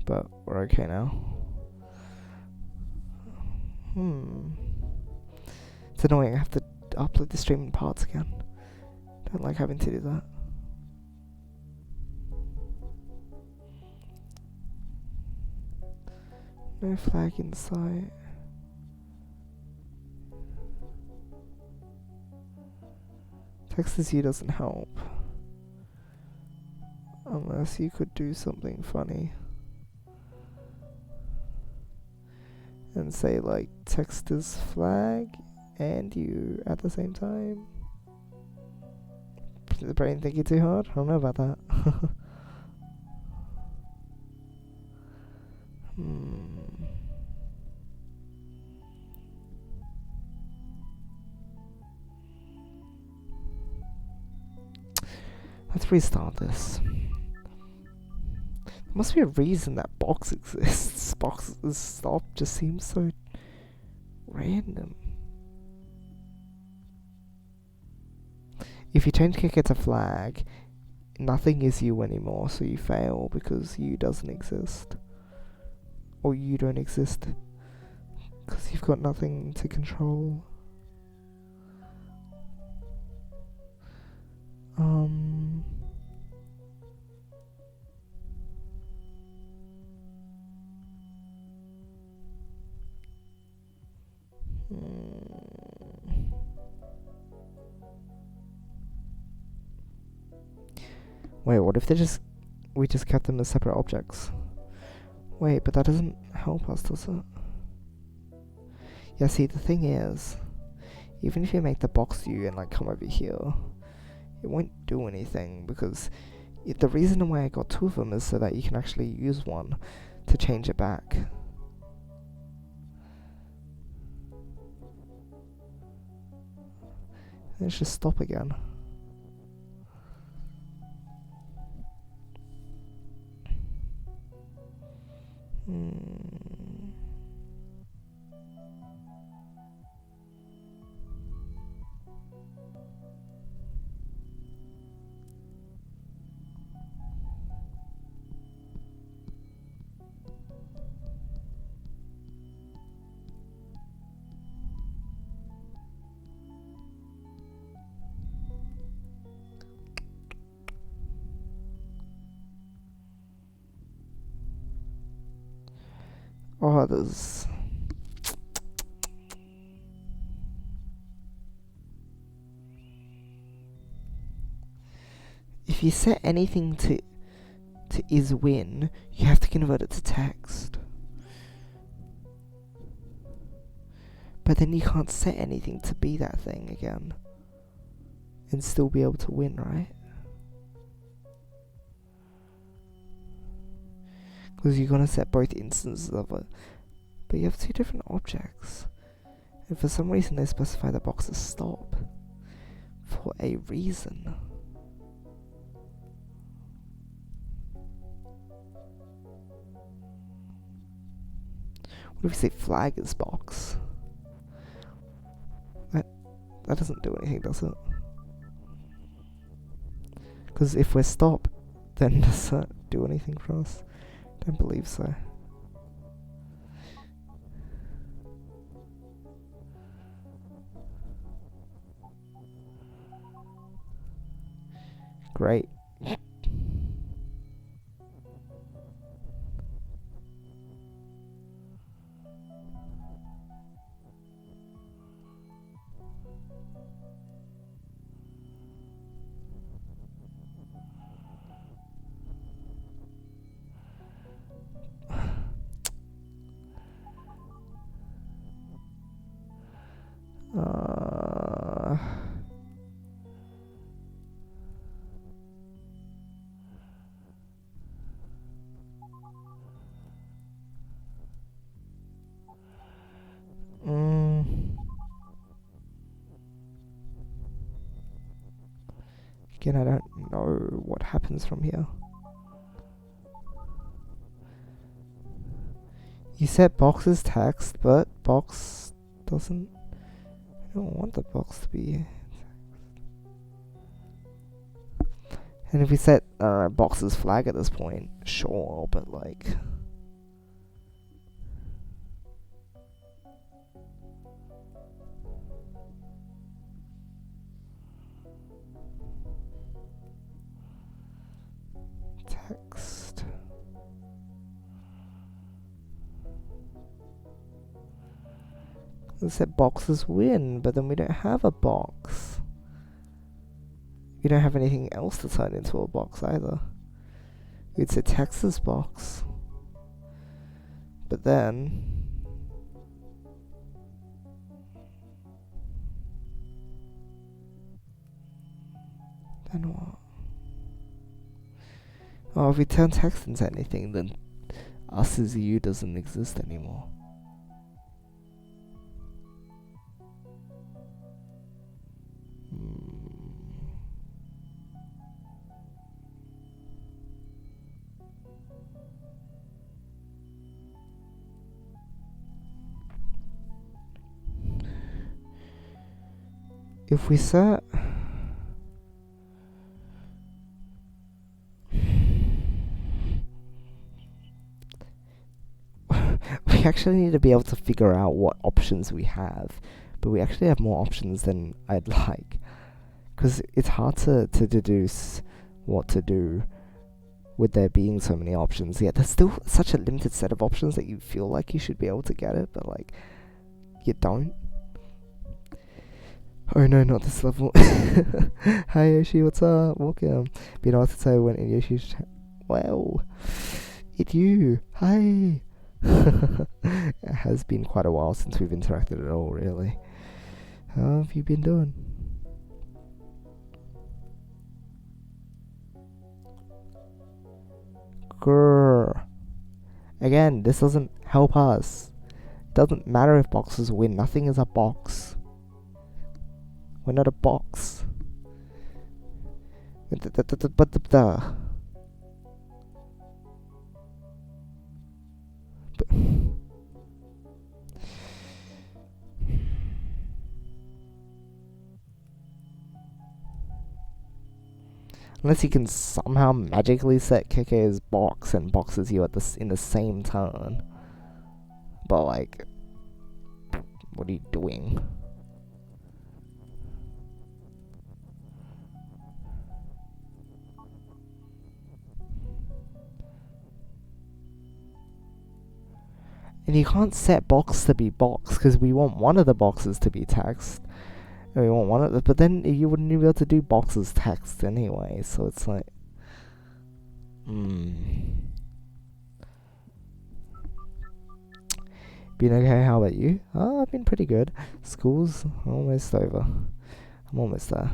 But we're okay now. It's annoying, I have to upload the stream in parts again. Don't like having to do that. No flag in sight. Text as you doesn't help. Unless you could do something funny. And say like text as flag and you at the same time. Did the brain think you're too hard? I don't know about that. Let's restart this. There must be a reason that box exists. Box's stop just seems so random. If you change kick it to flag, nothing is you anymore, so you fail because you doesn't exist. Or you don't exist. Because you've got nothing to control. Wait, what if we just kept them as separate objects? Wait, but that doesn't help us, does it? Yeah, see, the thing is, even if you make the box you and like come over here, it won't do anything because the reason why I got two of them is so that you can actually use one to change it back. Let's just stop again. Oh, there's... If you set anything to is win, you have to convert it to text. But then you can't set anything to be that thing again. And still be able to win, right? Because you're gonna set both instances of it. But you have two different objects. And for some reason they specify the box as stop. For a reason. What if we say flag is box? That doesn't do anything, does it? Because if we're stop, then does that do anything for us? Don't believe so. Great. Again, I don't know what happens from here. You set box as text, but box doesn't... I don't want the box to be... And if we set box as flag at this point, sure, but like... It said boxes win, but then we don't have a box. We don't have anything else to turn into a box either. It's a Texas box. But then... Then what? Oh, if we turn text into anything, then us as you doesn't exist anymore. If we set... we actually need to be able to figure out what options we have. But we actually have more options than I'd like. Because it's hard to deduce what to do with there being so many options. Yeah, there's still such a limited set of options that you feel like you should be able to get it, but like, you don't. Oh no, not this level. Hi Yoshi, what's up? Welcome. Be nice to say when in Yoshi's chat. Wow, it's you. Hi. It has been quite a while since we've interacted at all, really. How have you been doing? Grrr. Again, this doesn't help us. It doesn't matter if boxes win. Nothing is a box. We're not a box. Unless you can somehow magically set KK's box and boxes you at in the same turn. But like, what are you doing? And you can't set box to be box, because we want one of the boxes to be text. And we want one of the, but then you wouldn't even be able to do boxes text anyway, so it's like... Been okay, how about you? Oh, I've been pretty good. School's almost over. I'm almost there.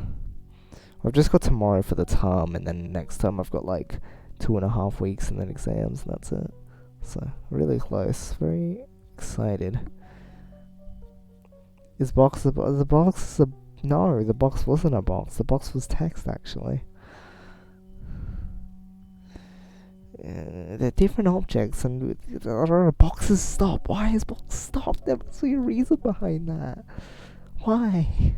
I've just got tomorrow for the term, and then next term I've got like 2.5 weeks and then exams, and that's it. So, really close. Very excited. Is box the box? No, the box wasn't a box. The box was text, actually. They're different objects, and boxes stop. Why is box stop? There must be a reason behind that. Why?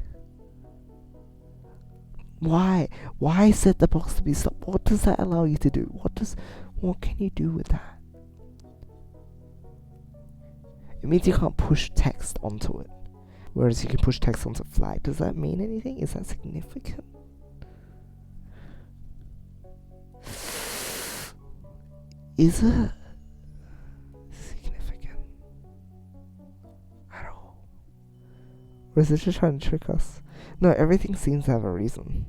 Why set the box to be stop? What does that allow you to do? What can you do with that? It means you can't push text onto it. Whereas you can push text onto flag. Does that mean anything? Is that significant? Is it significant at all? Or is it just trying to trick us? No, everything seems to have a reason.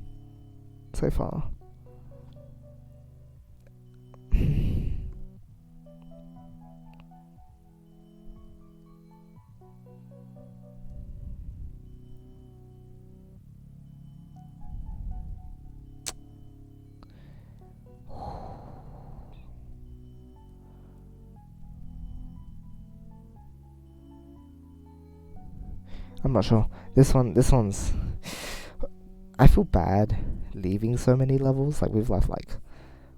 So far. I'm not sure. This one's... I feel bad leaving so many levels. Like, we've left, like,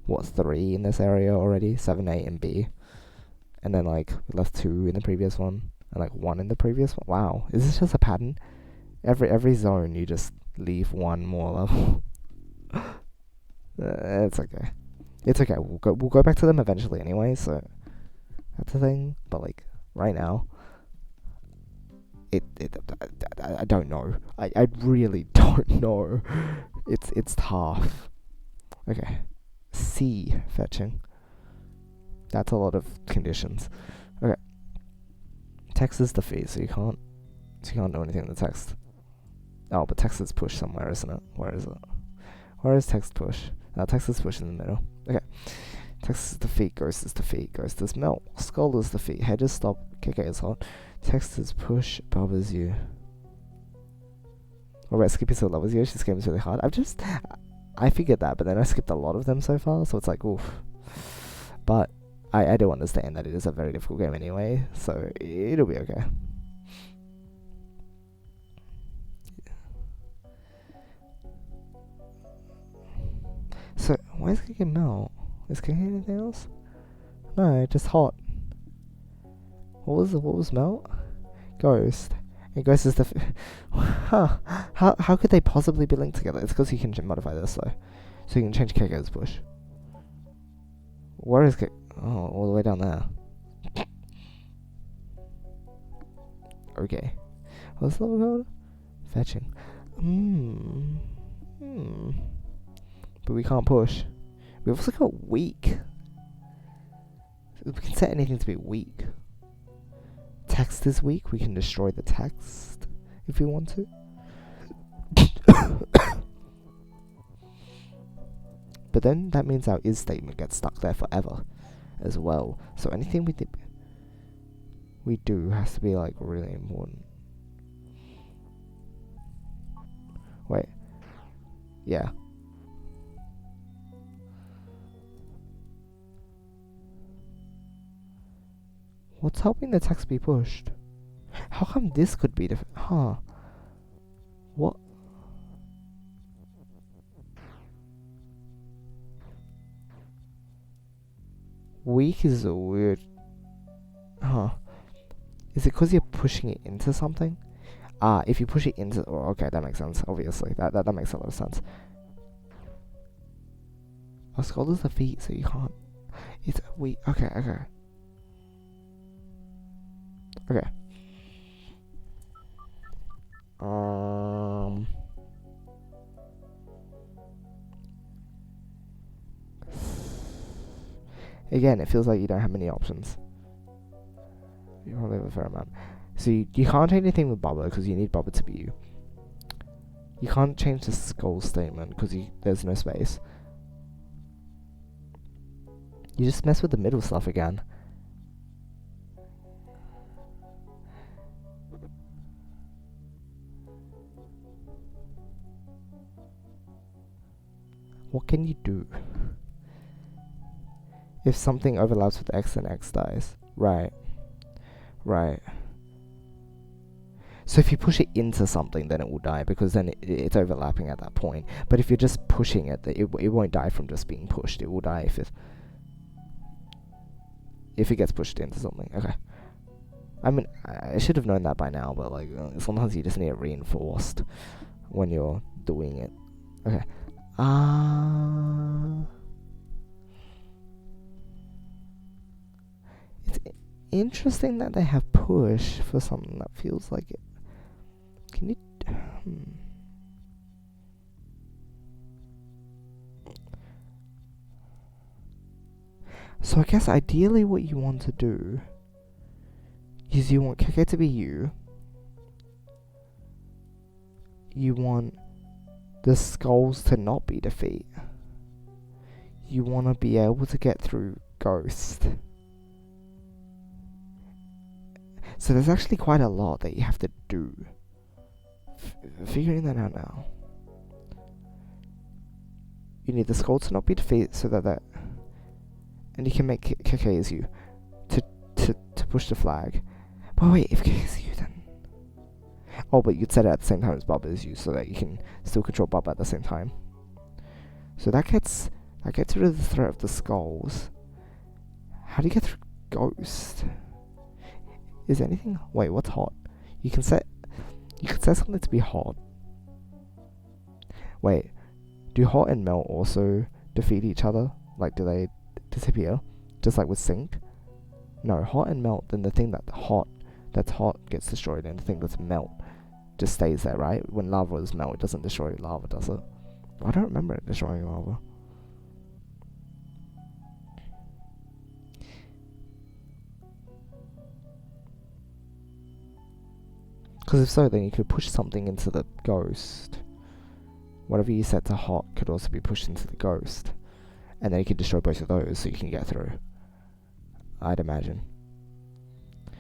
what, 3 in this area already? 7, 8, and B. And then, like, we left 2 in the previous one. And, like, 1 in the previous one. Wow. Is this just a pattern? Every zone, you just leave 1 more level. It's okay. It's okay. We'll go back to them eventually anyway, so... That's the thing. But, like, right now... I don't know. I really don't know. It's tough. Okay. C fetching. That's a lot of conditions. Okay. Text is the fee, so you can't So you can't do anything in the text. Oh, but text is push somewhere, isn't it? Where is it? Where is text push? No, text is push in the middle. Okay. Text is defeat, ghost is defeat, ghost is melt, skull is defeat, head is stop, KK is hot, text is push, Bob is you. Alright, Skippy still loves you, this game is really hard. I figured that, but then I skipped a lot of them so far, so it's like, oof. But I do understand that it is a very difficult game anyway, so it'll be okay. So, why is KK melt? Is KK anything else? No, just hot. What was melt? Ghost. And ghost is the huh. How could they possibly be linked together? It's because you can modify this though. So you can change KK's push. Where is KK? Oh, all the way down there. Okay. What's the level called? Fetching. But we can't push. We've also got weak. We can set anything to be weak. Text is weak. We can destroy the text if we want to. But then that means our is statement gets stuck there forever as well. So anything we do has to be like really important. Wait. Yeah. What's helping the text be pushed? How come this could be different? Huh. What? Weak is a weird... Huh. Is it because you're pushing it into something? If you push it into... Oh, okay, that makes sense, obviously. That makes a lot of sense. A skull is the feet, so you can't... It's weak. Okay. Again, it feels like you don't have many options. You probably have a fair amount. So you can't change anything with Bubba because you need Bubba to be you. You can't change the skull statement because there's no space. You just mess with the middle stuff again. What can you do? If something overlaps with X, then X dies. Right. So if you push it into something, then it will die, because then it's overlapping at that point. But if you're just pushing it, it won't die from just being pushed. It will die if it gets pushed into something. Okay. I mean, I should have known that by now, but like sometimes you just need it reinforced when you're doing it. Okay. It's interesting that they have push for something that feels like it. Can you... So I guess ideally what you want to do is you want KK to be you. You want the skulls to not be defeat. You want to be able to get through Ghost. So there's actually quite a lot that you have to do. Figuring that out now. You need the skull to not be defeated so that and you can make KK as you to push the flag. But wait, if KK is you, then... Oh, but you'd set it at the same time as Bubba is you, so that you can still control Bubba at the same time. So that gets rid of the threat of the skulls. How do you get through Ghost? Is anything... Wait, what's hot? You can set something to be hot. Wait, do hot and melt also defeat each other? Like, do they disappear? Just like with sync? No, hot and melt, then the thing that's hot gets destroyed, and the thing that's melt just stays there, right? When lava is melt, it doesn't destroy lava, does it? I don't remember it destroying lava. Because if so, then you could push something into the ghost. Whatever you set to hot could also be pushed into the ghost. And then you could destroy both of those so you can get through. I'd imagine.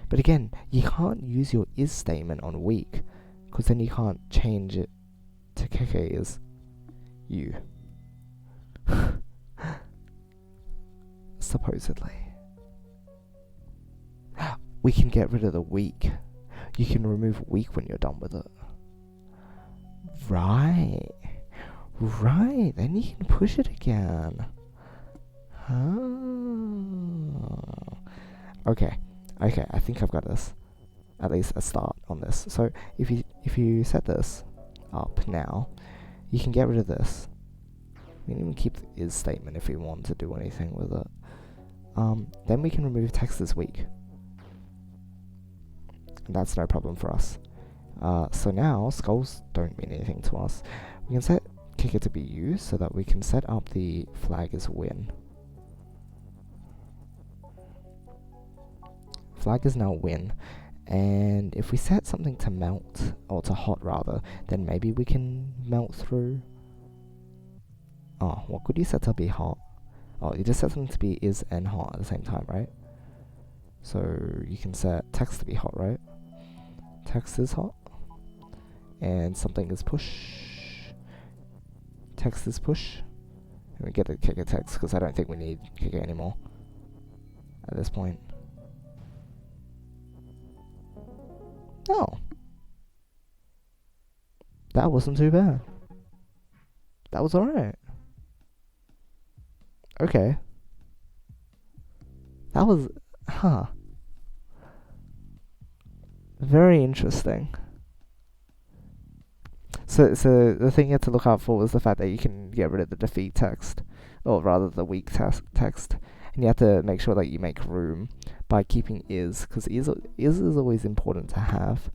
But again, you can't use your is statement on weak, because then you can't change it to Keke is you. Supposedly. We can get rid of the weak. You can remove weak when you're done with it. Right. Right, then you can push it again. Okay, I think I've got this. At least a start on this. So if you set this up now, you can get rid of this. We can even keep the is statement if we want to do anything with it. Then we can remove text this week. And that's no problem for us. So now skulls don't mean anything to us. We can set kicker to be used so that we can set up the flag as win. Flag is now win, and if we set something to melt, or to hot rather, then maybe we can melt through. Oh, what could you set to be hot? Oh, you just set something to be is and hot at the same time, right? So you can set text to be hot, right? Text is hot, and something is push. Text is push. And we get the kicker text because I don't think we need kicker anymore at this point. Oh. That wasn't too bad. That was alright. Okay. That was... Very interesting. So the thing you had to look out for was the fact that you can get rid of the defeat text, or rather the weak text, and you have to make sure that you make room by keeping is, because is always important to have.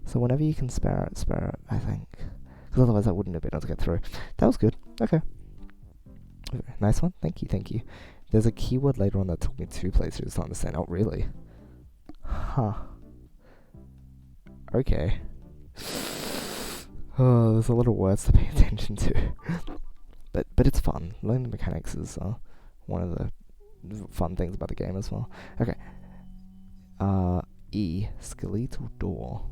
So whenever you can spare it, I think, because otherwise I wouldn't have been able to get through. That was good. Okay. Nice one. Thank you. There's a keyword later on that took me 2 playthroughs to understand. Oh, really? Huh. Okay. Oh, there's a lot of words to pay attention to. but it's fun. Learning the mechanics is one of the fun things about the game as well. Okay. E. Skeletal door.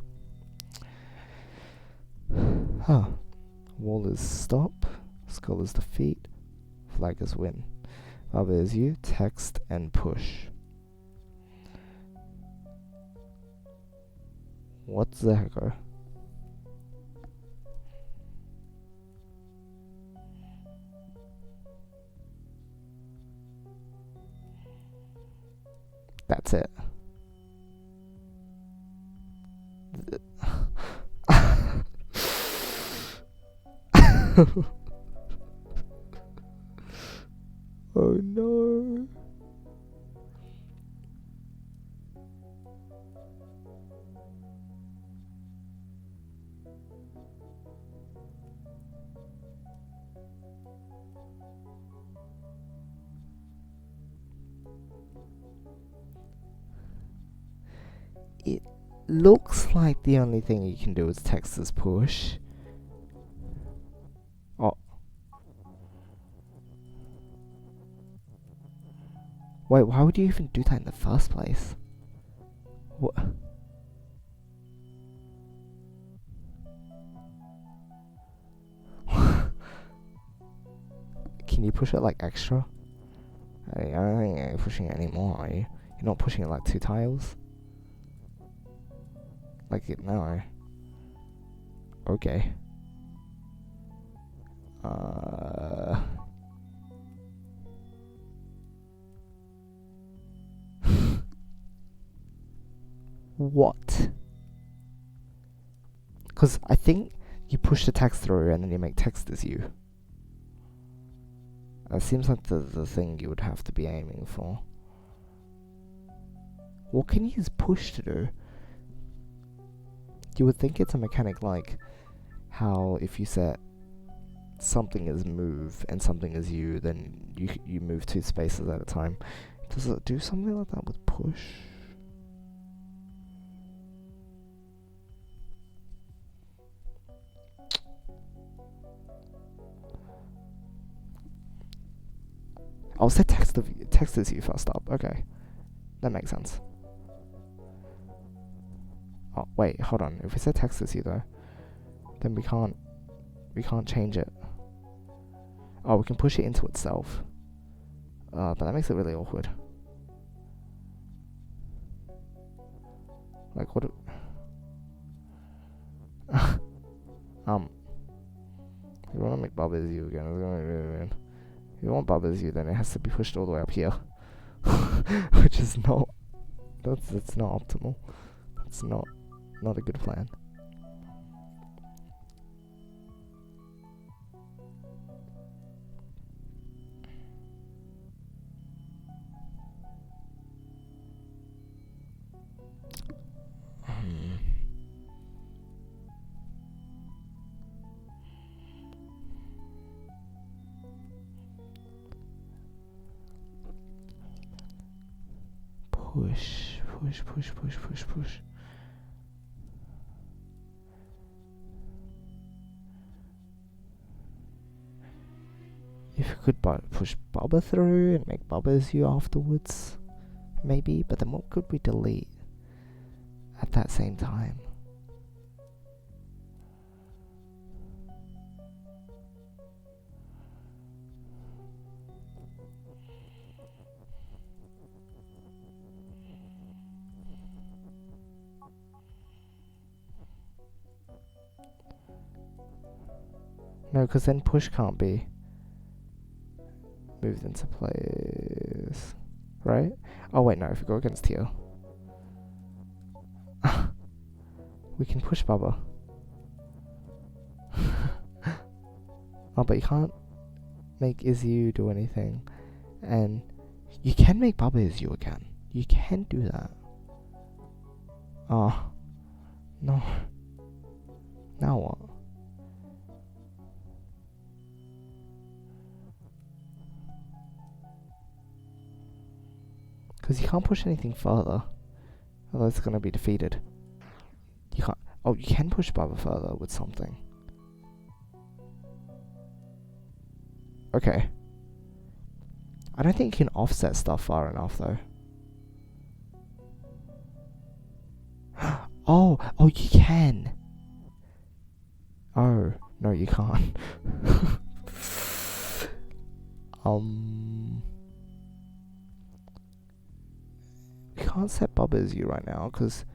Wall is stop. Skull is defeat. Flag is win. Other is you. Text and push. What's the hecker? That's it. Oh no. It looks like the only thing you can do is text as push. Oh. Wait, why would you even do that in the first place? What? Can you push it like extra? I don't think you're pushing it anymore, are you? You're not pushing it like 2 tiles? Like it now. Okay. What? Because I think you push the text through and then you make text as you. That seems like the thing you would have to be aiming for. What can you use push to do? You would think it's a mechanic like how if you set something as move and something as you, then you move 2 spaces at a time. Does it do something like that with push? Oh, set text as you first up. Okay, that makes sense. Oh wait, hold on. If we set text as you though, then we can't change it. Oh, we can push it into itself. But that makes it really awkward. Like what? You want to make Bubba as you again? It's gonna be really weird. If you want Bubba as you, then it has to be pushed all the way up here, which is not. That's not optimal. It's not a good plan. Push. If you could push Bubba through and make Bubba as you afterwards, maybe. But then what could we delete at that same time? No, because then push can't be moved into place, right? Oh wait, no, if we go against here, we can push Bubba. Oh, but you can't make Izu do anything, and you can make Bubba Izu again. You can do that. Oh, no. Now what? Because you can't push anything further, otherwise it's going to be defeated. You can't. Oh, you can push Bubba further with something. Okay. I don't think you can offset stuff far enough, though. Oh, you can. Oh, no, you can't. We can't set Bubba as you right now, because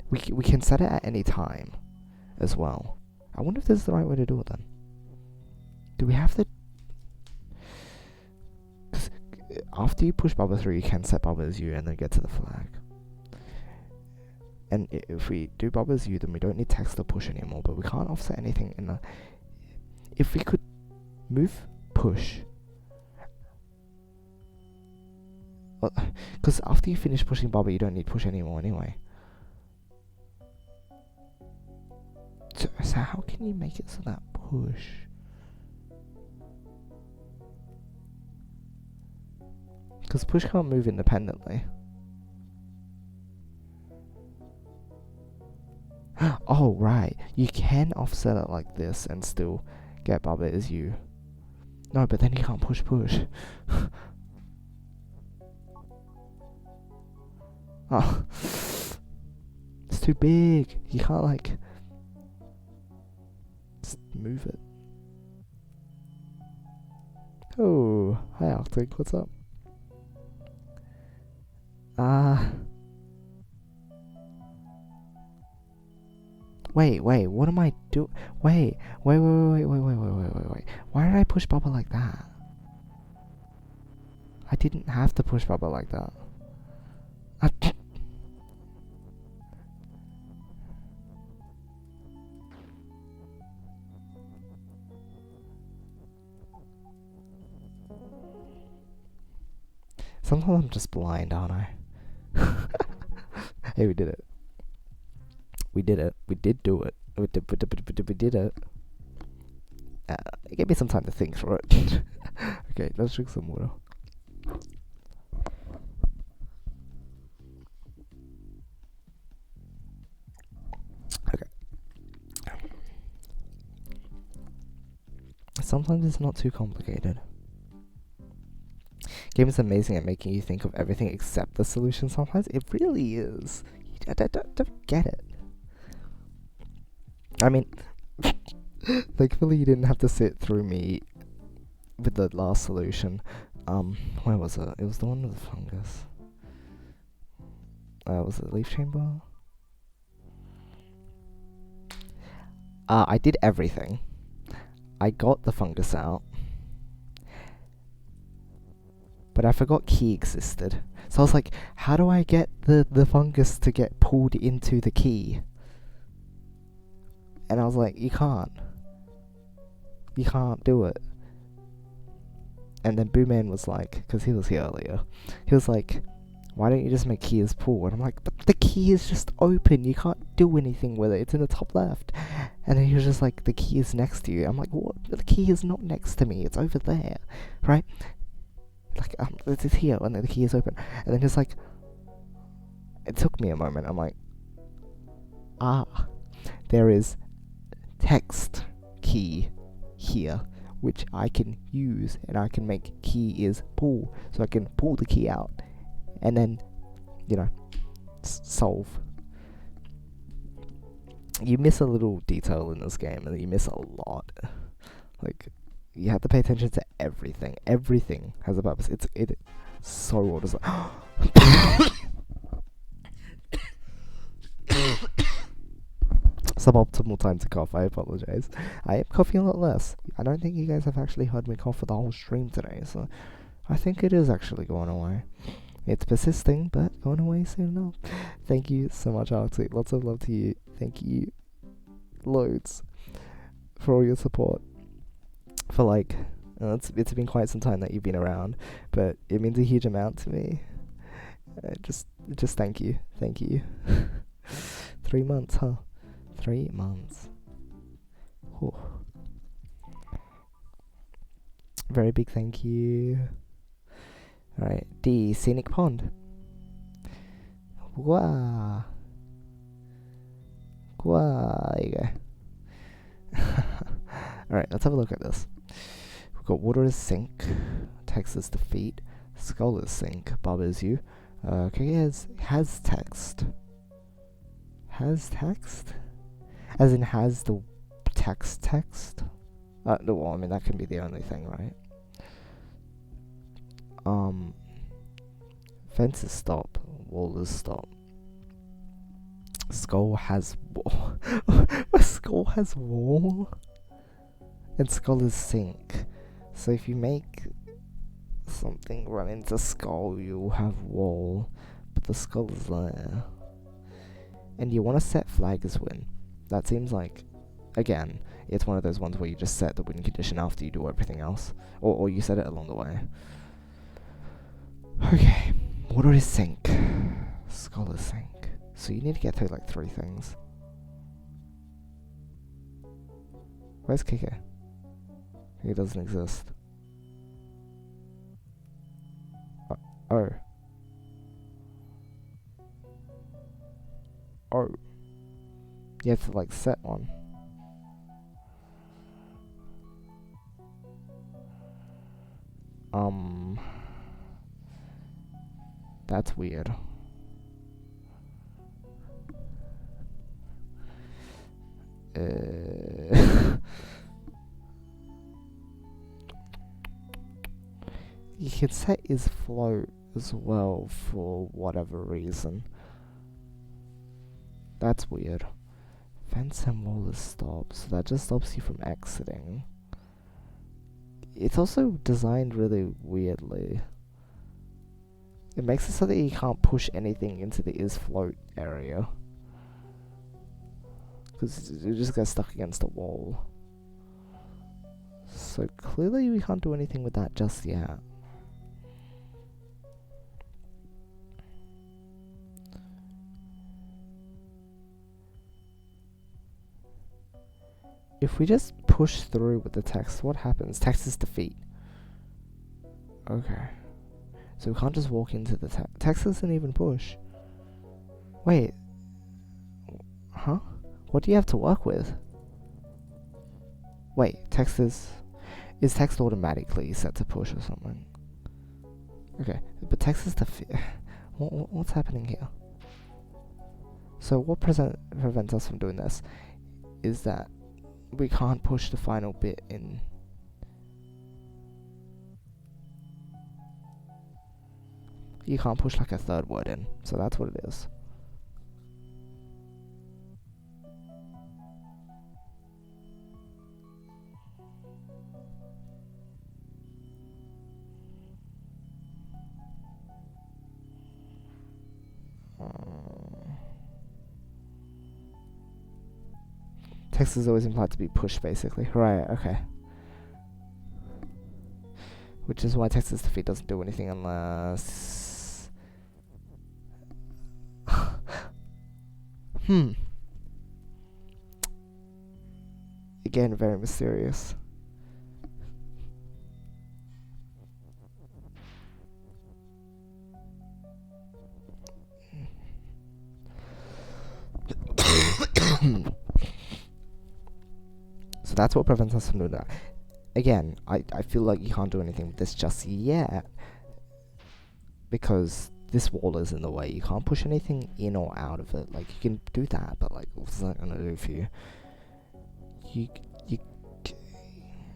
we can set it at any time as well. I wonder if this is the right way to do it then. Do we have to... Cause after you push Bubba through, you can set Bubba as you and then get to the flag. And if we do Bubba as you, then we don't need text to push anymore, but we can't offset anything in the... If we could move push... Because after you finish pushing Bubba, you don't need push anymore anyway. So how can you make it so that push... Because push can't move independently. Oh, right. You can offset it like this and still get Bubba as you. No, but then you can't push. Oh. It's too big. You can't, like... just move it. Oh, hi Arctic, what's up? Wait, what am I doing? Wait. Why did I push Bubba like that? I didn't have to push Bubba like that. Sometimes I'm just blind, aren't I? Hey, we did it. We did it. We did do it. We did it. It gave me some time to think through it. Okay, let's drink some water. Okay. Sometimes it's not too complicated. Game is amazing at making you think of everything except the solution sometimes. It really is. I don't get it. I mean, thankfully you didn't have to sit through me with the last solution. Where was it? It was the one with the fungus. Was it leaf chamber? I did everything. I got the fungus out. But I forgot key existed. So I was like, how do I get the fungus to get pulled into the key? And I was like, you can't. You can't do it. And then Boo Man was like, because he was here earlier, he was like, why don't you just make keys pull? And I'm like, but the key is just open. You can't do anything with it. It's in the top left. And then he was just like, the key is next to you. I'm like, what? The key is not next to me. It's over there, right? Like, it's here, and then the key is open. And then he's like, it took me a moment. I'm like, there is text key here, which I can use, and I can make key is pull, so I can pull the key out, and then, you know, solve. You miss a little detail in this game, and you miss a lot. Like, you have to pay attention to everything. Everything has a purpose. It's so well designed. Suboptimal time to cough. I apologize. I am coughing a lot less. I don't think you guys have actually heard me cough for the whole stream today, so I think it is actually going away. It's persisting, but going away soon enough. Thank you so much, Arctic. Lots of love to you. Thank you loads for all your support. For like, it's been quite some time that you've been around, but it means a huge amount to me. Just thank you. 3 months, huh? 3 months. Whew. Very big thank you. Alright, D, Scenic Pond. Wow. There you go. Alright, let's have a look at this. We've got water is sink, text is defeat, skull is sink, Bob is you. Okay, has text. Has text? As in has the text? No, well, I mean, that can be the only thing, right? Fence is stop, wall is stop. Skull has wall. Skull has wall? And skull is sink. So if you make something run into skull, you'll have wall, but the skull is there. And you want to set flag as win. That seems like, again, it's one of those ones where you just set the win condition after you do everything else. Or you set it along the way. Okay, water is sink. Skull is sink. So you need to get through like 3 things. Where's Kike? He doesn't exist. Oh. You have to like set one. That's weird. You can set his float as well for whatever reason. That's weird. Fence and wall is stop, so that just stops you from exiting. It's also designed really weirdly. It makes it so that you can't push anything into the is float area. Because you just get stuck against a wall. So clearly we can't do anything with that just yet. If we just push through with the text, what happens? Text is defeat. Okay. So we can't just walk into the text. Text doesn't even push. Wait. Huh? What do you have to work with? Wait, text is text automatically set to push or something? Okay, but text is defeat. What's happening here? So what prevents us from doing this is that we can't push the final bit in. You can't push like a third word in, so that's what it is. Text is always implied to be pushed, basically. Right, okay. Which is why Texas defeat doesn't do anything unless... Again, very mysterious. So that's what prevents us from doing that. Again, I feel like you can't do anything with this just yet, because this wall is in the way. You can't push anything in or out of it. Like, you can do that, but like, what's that gonna do for you?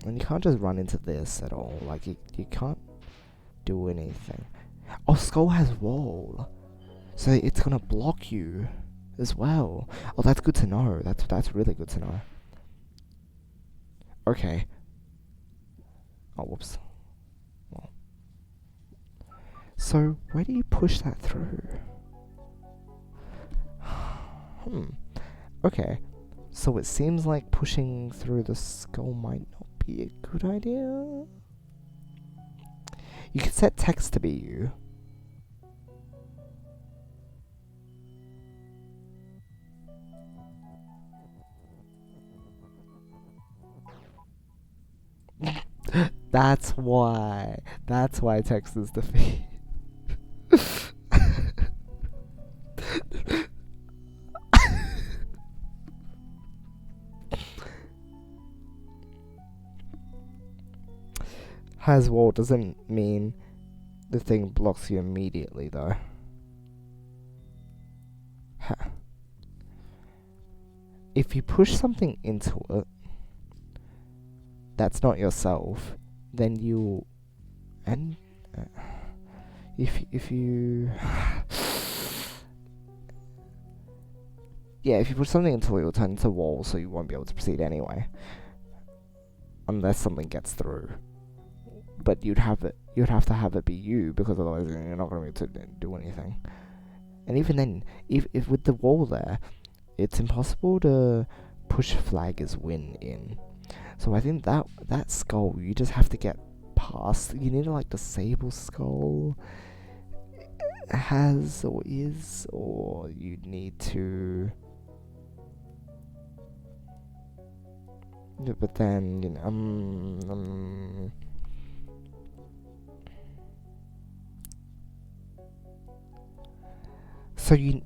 And you can't just run into this at all. Like, you can't do anything. Oh, Skull has wall, so it's gonna block you as well. Oh, that's good to know. That's really good to know. Okay. Oh, whoops. Well. So, where do you push that through? Okay. So it seems like pushing through the skull might not be a good idea. You could set text to be you. That's why. That's why text is defeat. Has wall doesn't mean the thing blocks you immediately, though. If you push something into it that's not yourself, then you... And... if you... yeah, if you push something into it, it'll turn into a wall, so you won't be able to proceed anyway. Unless something gets through. But you'd have to have it be you, because otherwise you're not going to be able to do anything. And even then, if with the wall there, it's impossible to push flag as win in. So I think that skull, you just have to get past. You need to like disable skull has or is, or you need to... Yeah, but then, you know, so you...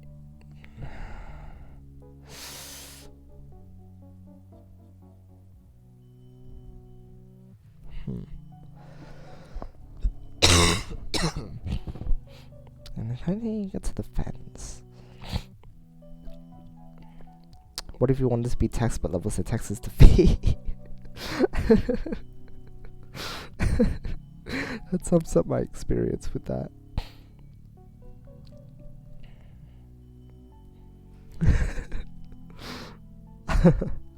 And then how do you get to the fence? What if you wanted to be text, but level said text is defeat? That sums up my experience with that.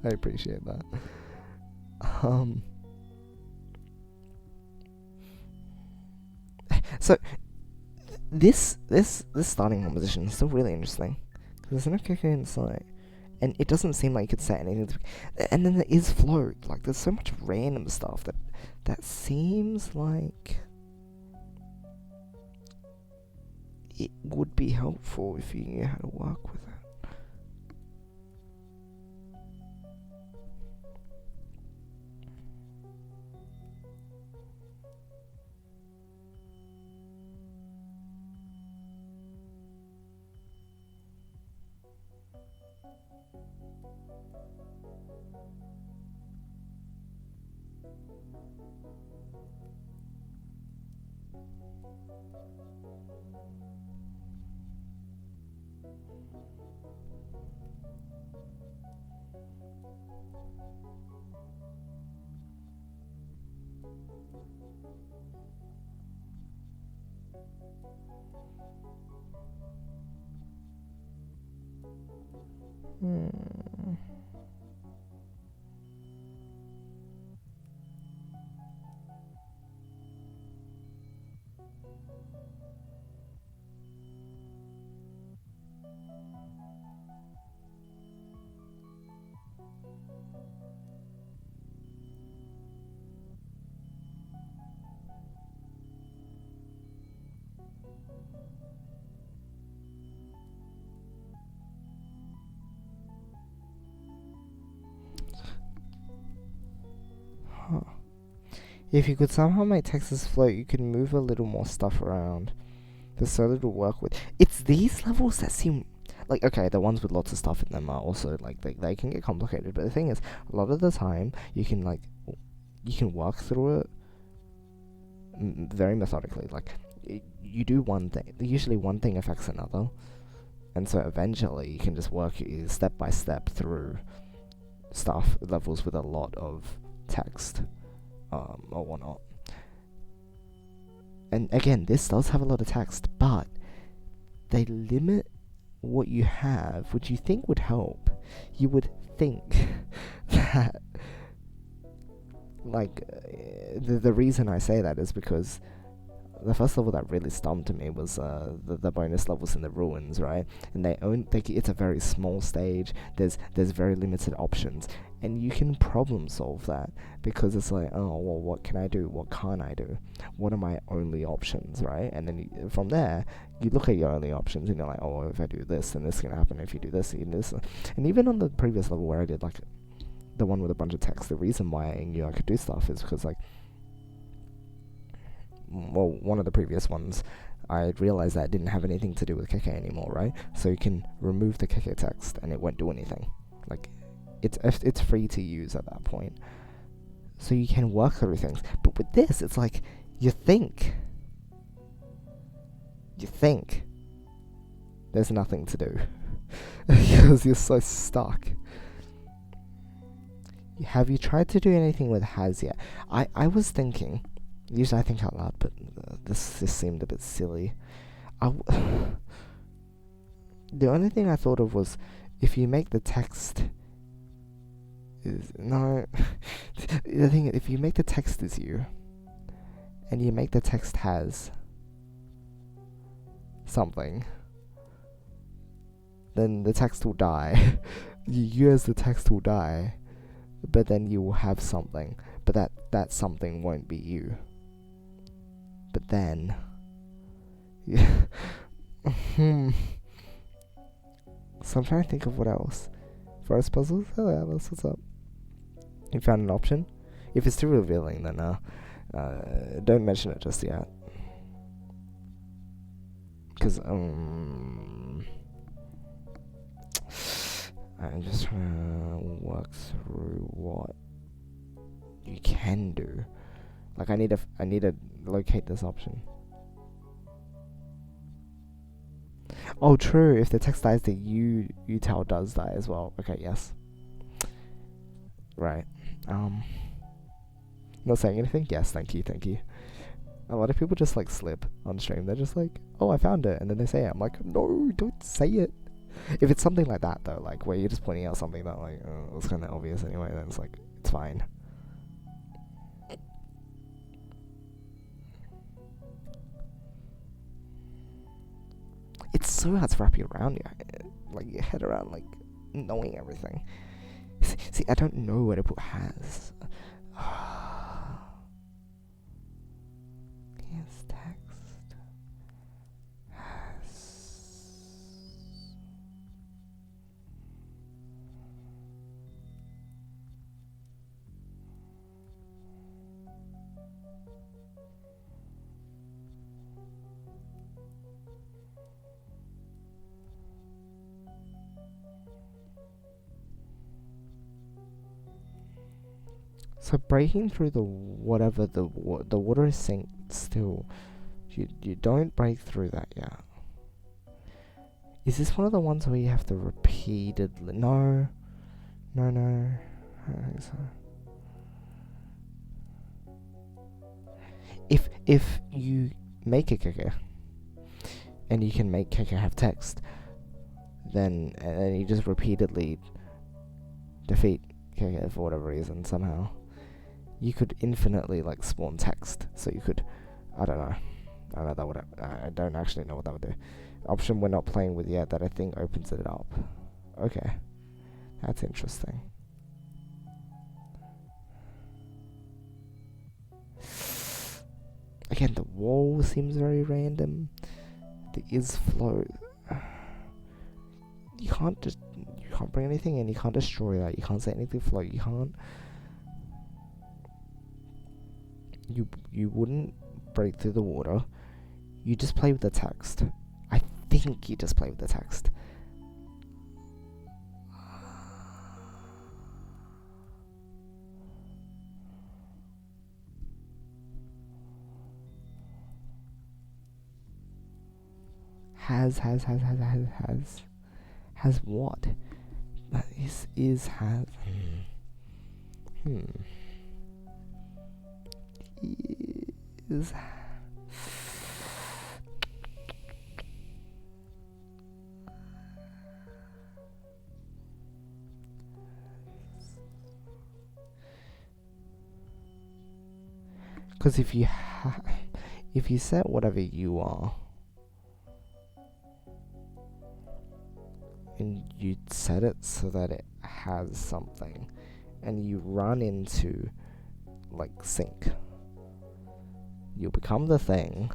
I appreciate that. So this starting composition is still really interesting, because there's no kicker in sight, and it doesn't seem like you could set anything to, and then there is float. Like, there's so much random stuff that seems like it would be helpful if you knew how to work with it. Hmm. Huh. If you could somehow make Texas float, you could move a little more stuff around. There's so little to work with. It's these levels that seem like, okay, the ones with lots of stuff in them are also like they can get complicated. But the thing is, a lot of the time you can work through it very methodically. Like you do one thing. Usually one thing affects another, and so eventually you can just work step by step through stuff levels with a lot of text, or whatnot. And again, this does have a lot of text, but they limit what you have, which you think would help. You would think that, the reason I say that is because the first level that really stumped me was the bonus levels in the ruins, right? And it's a very small stage. There's very limited options, and you can problem solve that because it's like, oh well, what can I do? What can't I do? What are my only options, right? And then from there, you look at your only options and you're like, oh, if I do this, then this is gonna happen. If you do this, you do this. And even on the previous level where I did like the one with a bunch of text, the reason why I knew I could do stuff is because one of the previous ones, I realized that it didn't have anything to do with Keke anymore, right? So you can remove the Keke text and it won't do anything. Like, it's free to use at that point. So you can work through things. But with this, it's like, you think. There's nothing to do. Because you're so stuck. Have you tried to do anything with has yet? I was thinking, usually I think out loud, but this just seemed a bit silly. The only thing I thought of was, if you make the text the thing is, if you make the text as you, and you make the text has something, then the text will die. You as the text will die, but then you will have something, but that something won't be you. But then, so I'm trying to think of what else. Forest puzzles? Oh yeah, that's what's up. You found an option? If it's too revealing, then don't mention it just yet. Because I'm just trying to work through what you can do. Like I need to locate this option. Oh, true. If the text dies, the util does die as well. Okay, yes. Right. Not saying anything? Yes, thank you. A lot of people just like slip on stream. They're just like, oh, I found it, and then they say it. I'm like, no, don't say it. If it's something like that though, like where you're just pointing out something that like it's kind of obvious anyway, then it's like, it's fine. It's so hard to wrap your head around like knowing everything. See, I don't know where to put has. Yes, text. Has. So breaking through the water sink still, You don't break through that yet. Is this one of the ones where you have to repeatedly... No. No, no. I don't think so. If you make a kicker, and you can make kicker have text, then and you just repeatedly defeat kicker for whatever reason somehow, you could infinitely like spawn text. So you could, I don't know that would I don't actually know what that would do. Option we're not playing with yet that I think opens it up. Okay, that's interesting. Again, the wall seems very random. There is flow. You can't bring anything in. You can't destroy that. You can't set anything float. You can't. You wouldn't break through the water. You just play with the text. I think you just play with the text. Has what? That is has. Is. Because if you set whatever you are, and you set it so that it has something, and you run into like sync, you'll become the thing,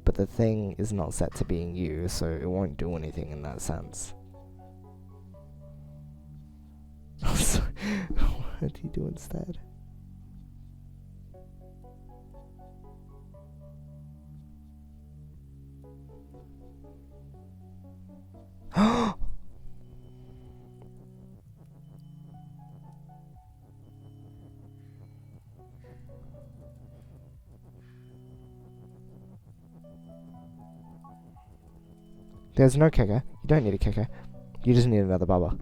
but the thing is not set to being you, so it won't do anything in that sense. What do you do instead? There's no kicker. You don't need a kicker. You just need another bubba.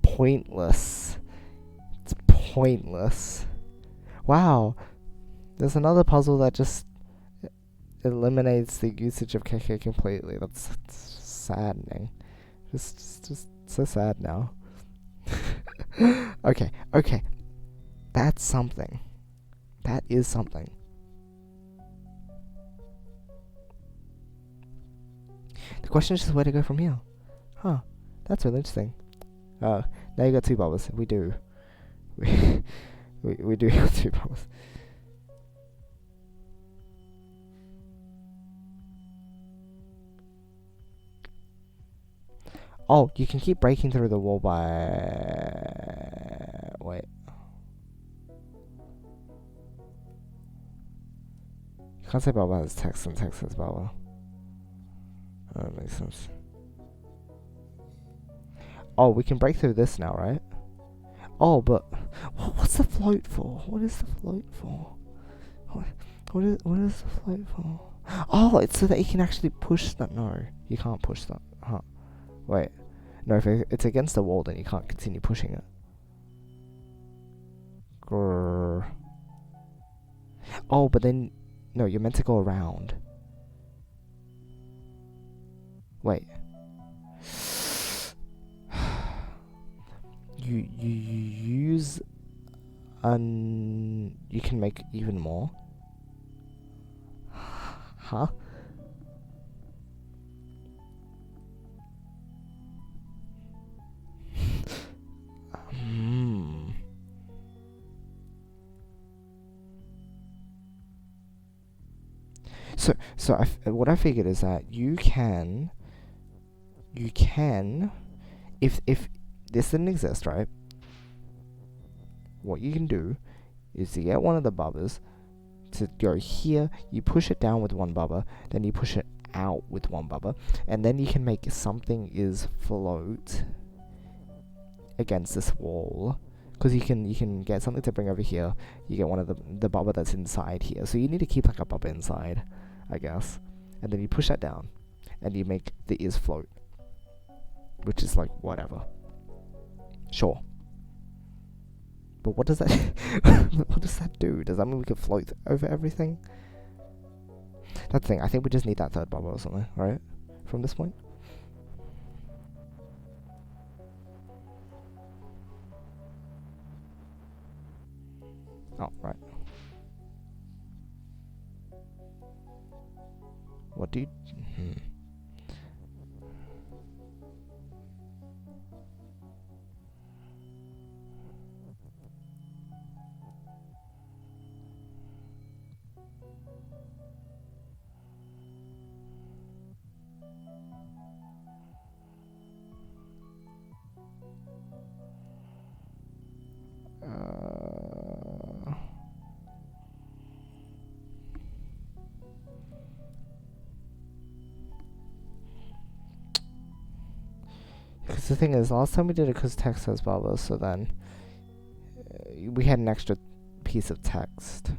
Pointless. It's pointless. Wow. There's another puzzle that just eliminates the usage of kicker completely. That's saddening. Just so sad now. Okay. That's something. That is something. The question is just where to go from here. Huh. That's really interesting. Now you got two bubbles. We do. We do have two bubbles. Oh, you can keep breaking through the wall by... Wait. You can't say Baba has text and text has Baba. Oh, that makes sense. Oh, we can break through this now, right? Oh, but... What's the float for? What is the float for? What is the float for? Oh, it's so that you can actually push that. No, you can't push that. Huh. Wait. No, if it's against the wall, then you can't continue pushing it. Grrr. Oh, but then... No, you're meant to go around. Wait. You use... You can make even more? Huh? So what I figured is that you can, if this didn't exist, right? What you can do is to get one of the bubbers to go here. You push it down with one bubber, then you push it out with one bubble, and then you can make something is float against this wall. Because you can get something to bring over here. You get one of the bubble that's inside here. So you need to keep like a bubble inside, I guess. And then you push that down, and you make the is float, which is like whatever. Sure. But what does that what does that do? Does that mean we can float over everything? That's the thing. I think we just need that third bubble or something, right? From this point. Oh, right. What do you... Because the thing is, last time we did it because text has bubbles, so then we had an extra piece of text.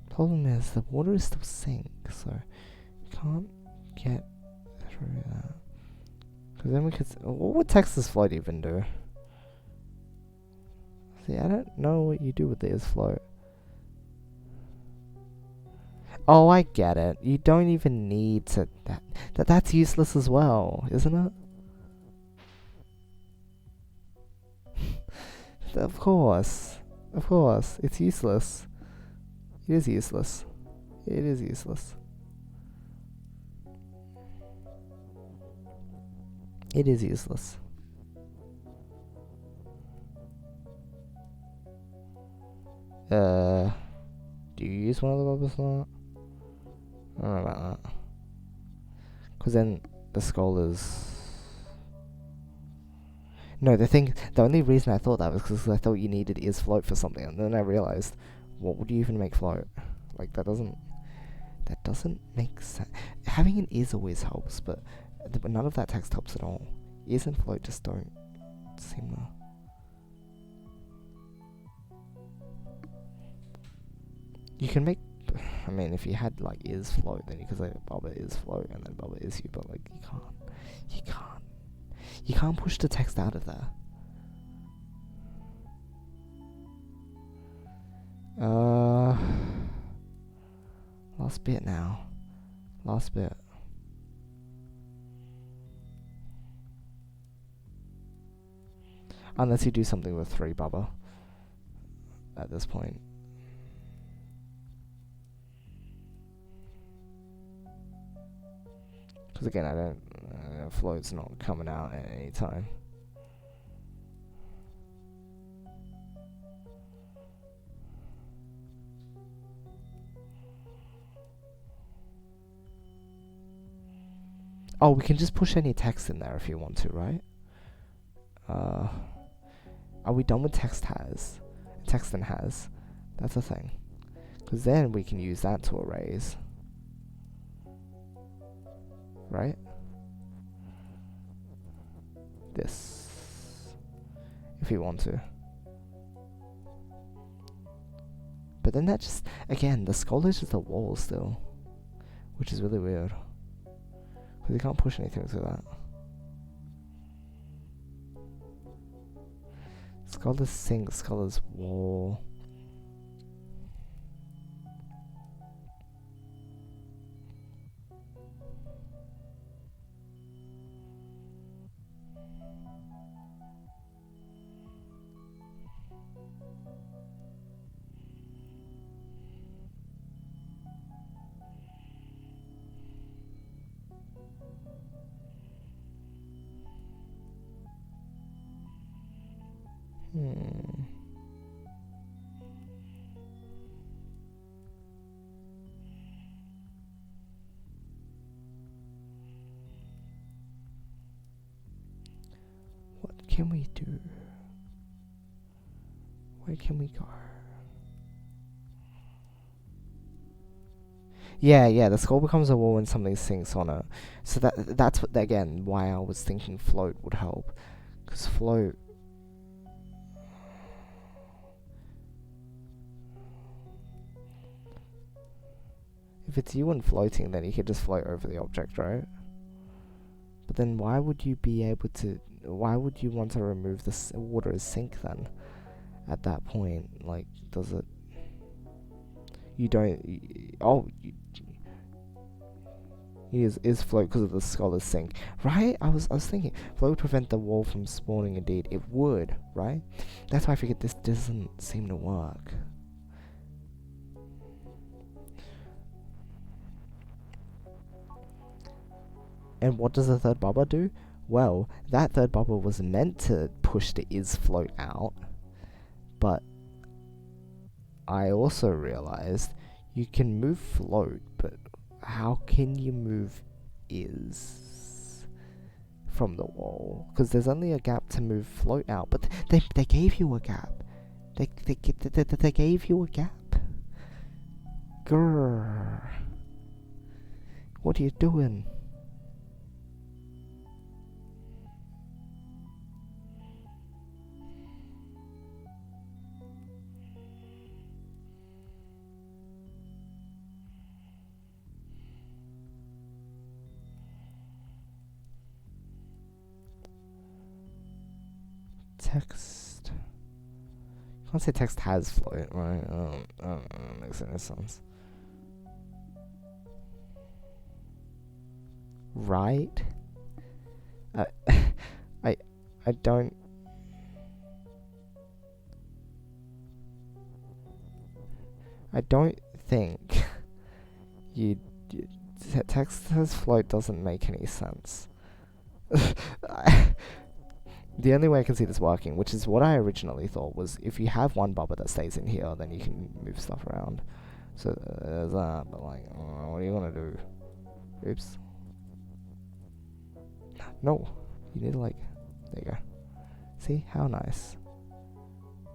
Problem is, the water is still sink, so you can't get through that. Because then we could... What would text this float even do? See, I don't know what you do with the is float. Oh, I get it. You don't even need to... That's useless as well, isn't it? Of course. Of course. It's useless. It is useless. It is useless. It is useless. Do you use one of the bubbles or not? I don't know about that. Because then the skull is... No, the only reason I thought that was because I thought you needed is float for something, and then I realized, what would you even make float? Like, that doesn't make sense. Having an is always helps, but none of that text helps at all. Is and float just don't seem to... You can make... I mean, if you had, like, is float, then you could say Bubba is float, and then Bubba is you, but, like, you can't push the text out of there. Last bit now. Last bit. Unless you do something with 3 Bubba at this point. Because again, I don't... float's not coming out at any time. Oh, we can just push any text in there if you want to, right? Are we done with text has? Text and has. That's a thing. Because then we can use that to erase. Right? This. If you want to. But then that just... Again, the skull is just a wall still. Which is really weird. Because you can't push anything through that. Skull is sink, skull is wall. can we do? Where can we go? Yeah, the skull becomes a wall when something sinks on it. So that's what, again, why I was thinking float would help. Because float... If it's you and floating, then you could just float over the object, right? But then why would you be able to... Why would you want to remove the water as sink then? At that point, like, does it... You don't... Oh... Is float because of the skull is sink, right? I was thinking float would prevent the wall from spawning. Indeed, it would, right? That's why I figured this doesn't seem to work. And what does the third bubble do? Well, that third bubble was meant to push the is float out, but I also realized you can move float, but how can you move is from the wall? Because there's only a gap to move float out, but they gave you a gap. They gave you a gap. Grrr. What are you doing? Text. You can't say text has float, right? I don't know, that makes any sense. Right? I don't... I don't think text has float doesn't make any sense. The only way I can see this working, which is what I originally thought, was if you have one bubble that stays in here, then you can move stuff around. So there's that, but like, what are you gonna do? Oops. No, you need to like, there you go. See, how nice.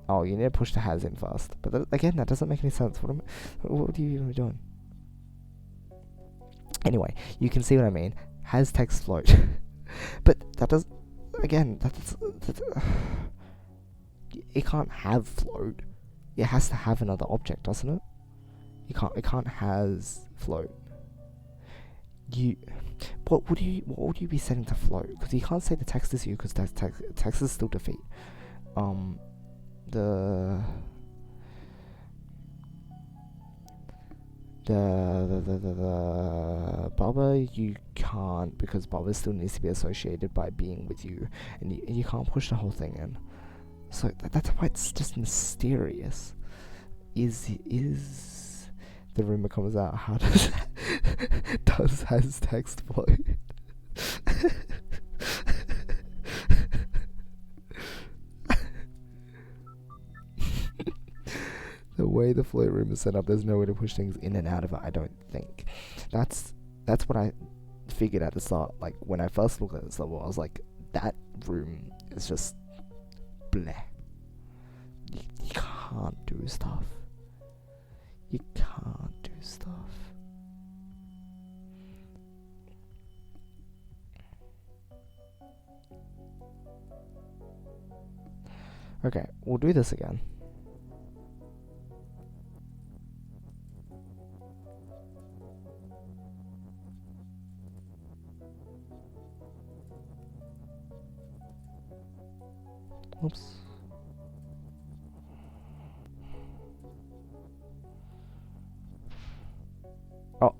Oh, you need to push the has in first. But again, that doesn't make any sense. What are you even doing? Anyway, you can see what I mean. Has text float. But that does... Again, that's it can't have float. It has to have another object, doesn't it? It can't has float. What would you be setting to float? Because you can't say the text is you, because text is still defeat. The Bubba you can't, because Bubba still needs to be associated by being with you, and you can't push the whole thing in. So that's why it's just mysterious. Is the rumor comes out? How does has text float? The way the float room is set up, there's no way to push things in and out of it, I don't think. That's what I figured at the start. Like, when I first looked at this level, I was like, that room is just bleh. You can't do stuff. You can't do stuff. Okay, we'll do this again. Oops. Oh.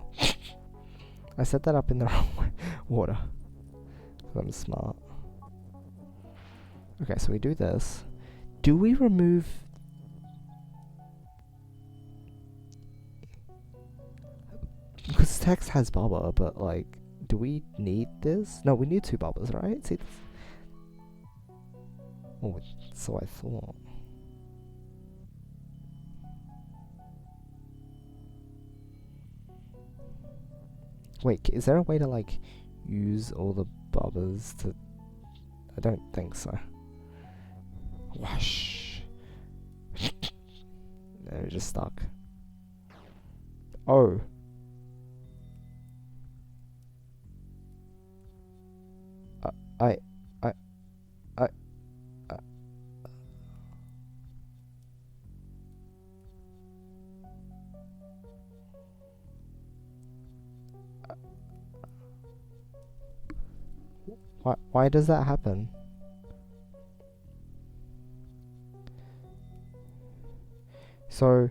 I set that up in the wrong water. I'm smart. Okay, so we do this. Do we remove... Because text has bubba, but like, do we need this? No, we need two bubbas, right? See this? Oh, so I thought. Wait, is there a way to like use all the bubbas to... I don't think so. Whoosh. No, we're just stuck. Oh. I, I, I, I. Why does that happen? So,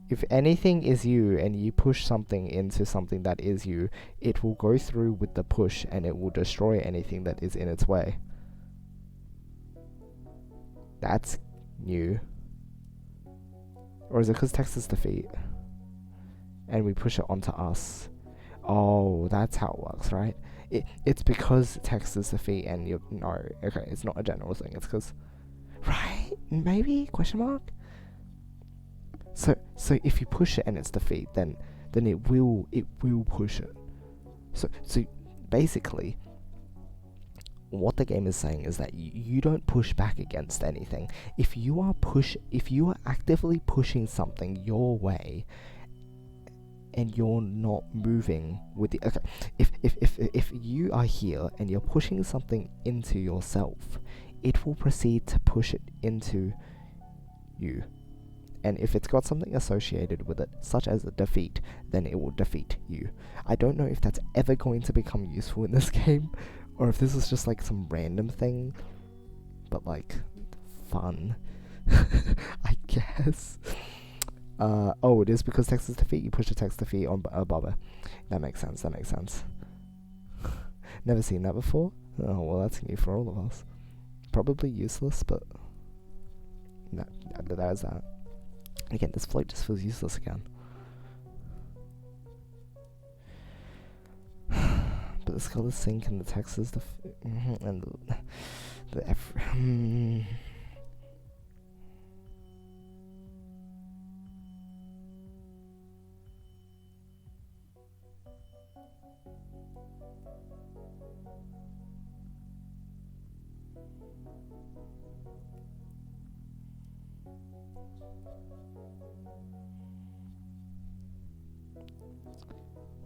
if anything is you and you push something into something that is you, it will go through with the push and it will destroy anything that is in its way. That's new. Or is it because text is defeat? And we push it onto us. Oh, that's how it works, right? It's because text is defeat and you... No, okay, it's not a general thing. It's because... Right? Maybe? Question mark? So if you push it and it's defeat, then it will push it. So basically, what the game is saying is that you don't push back against anything. If you are actively pushing something your way, and you're not moving with the... Okay, if you are here and you're pushing something into yourself, it will proceed to push it into you. And if it's got something associated with it, such as a defeat, then it will defeat you. I don't know if that's ever going to become useful in this game, or if this is just like some random thing, but like, fun, I guess. Oh, it is because text is defeat, you push the text defeat on above it. That makes sense. Never seen that before? Oh, well, that's new for all of us. Probably useless, but... No, there's that. Again, this float just feels useless again. But the skull is sync and the text is and the F...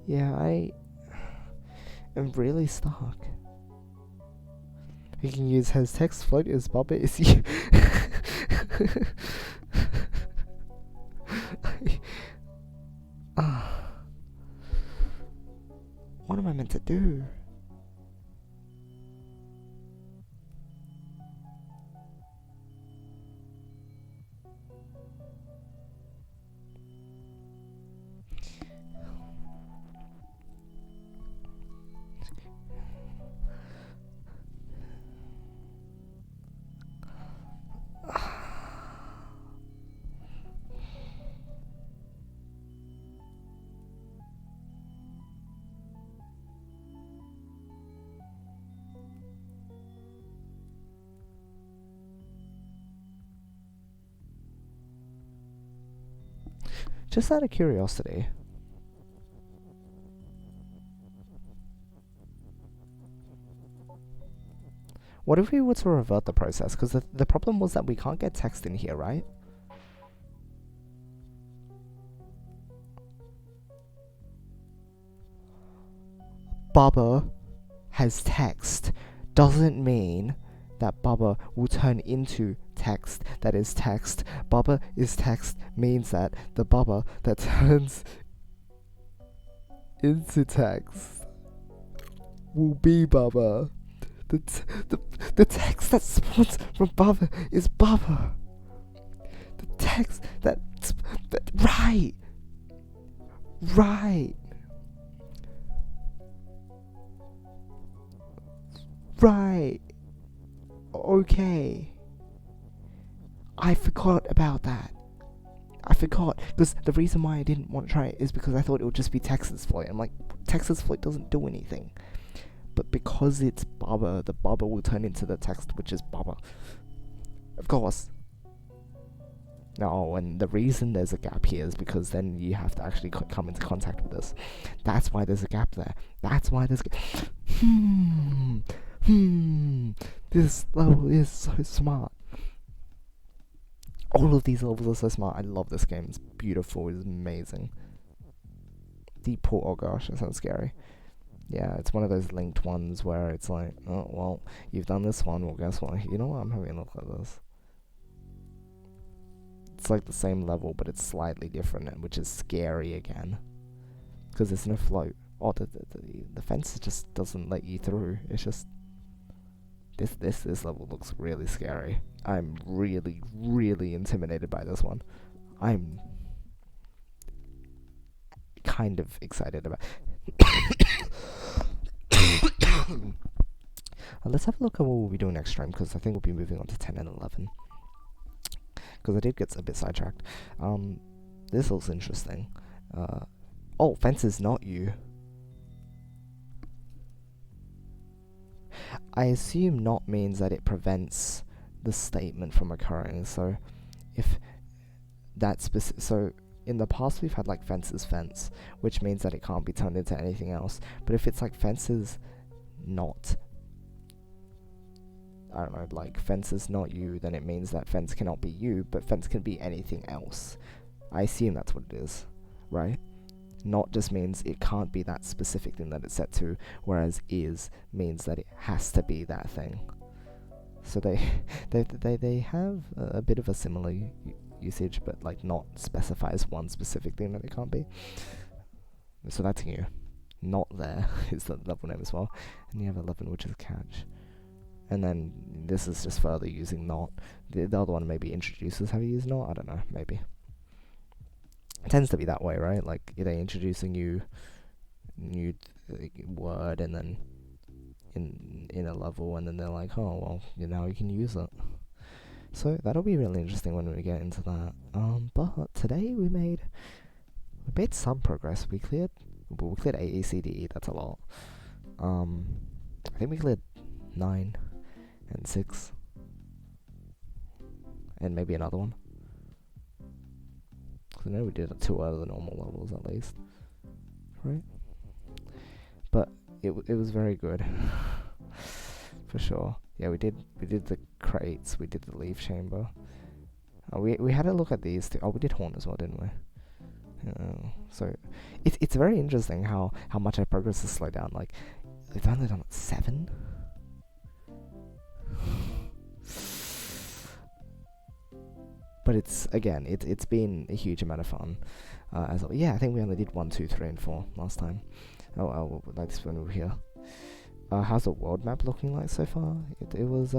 Yeah, I am really stuck. You can use has text float is Bubba is you. What am I meant to do? Just out of curiosity. What if we were to revert the process? Because the problem was that we can't get text in here, right? Bubba has text doesn't mean that Bubba will turn into text that is text. Bubba is text means that the Bubba that turns into text will be Bubba. The text that spawns from Bubba is Bubba. The text that right. Okay. I forgot about that. Because the reason why I didn't want to try it is because I thought it would just be Texas Floyd. I'm like, Texas Floyd doesn't do anything. But because it's Bubba, the Bubba will turn into the text, which is Bubba. Of course. No, and the reason there's a gap here is because then you have to actually come into contact with this. That's why there's a gap there. That's why there's... This level is so smart. All of these levels are so smart. I love this game. It's beautiful. It's amazing. Deep Port. Oh gosh, that sounds scary. Yeah, it's one of those linked ones where it's like, oh well, you've done this one. Well, guess what? You know what? I'm having a look at this. It's like the same level, but it's slightly different, which is scary again. Because there's no float. Oh, the fence just doesn't let you through. It's just this level looks really scary. I'm really, really intimidated by this one. I'm kind of excited about. Let's have a look at what we'll be doing next stream, because I think we'll be moving on to 10 and 11. Because I did get a bit sidetracked. This looks interesting. Oh, fence is not you. I assume not means that it prevents the statement from occurring. So, if that so in the past we've had like fence is fence, which means that it can't be turned into anything else. But if it's like fence is not, I don't know, like fence is not you, then it means that fence cannot be you, but fence can be anything else. I assume that's what it is, right? Not just means it can't be that specific thing that it's set to, whereas is means that it has to be that thing. So they have a bit of a similar usage, but like not specifies one specific thing that it can't be. So that's new. Not there is the level name as well, and you have 11, which is catch. And then this is just further using not. The other one maybe introduces how to use not. I don't know, maybe. It tends to be that way, right? Like they introduce a new word, and then in a level, and then they're like, oh well, now you can use it. So that'll be really interesting when we get into that. But today we made some progress. We cleared A, E, C, D, E. That's a lot. I think we cleared 9 and 6, and maybe another one. I know we did 2 out of the normal levels at least, right? But it was very good, for sure. Yeah, we did the crates, we did the leaf chamber. We had a look at these two. Oh, we did horn as well, didn't we? So it's very interesting how much our progress has slowed down. Like we've only done 7. But it's been a huge amount of fun. Yeah, I think we only did 1, 2, 3, and 4 last time. Oh, like this when we were here. How's the world map looking like so far? It was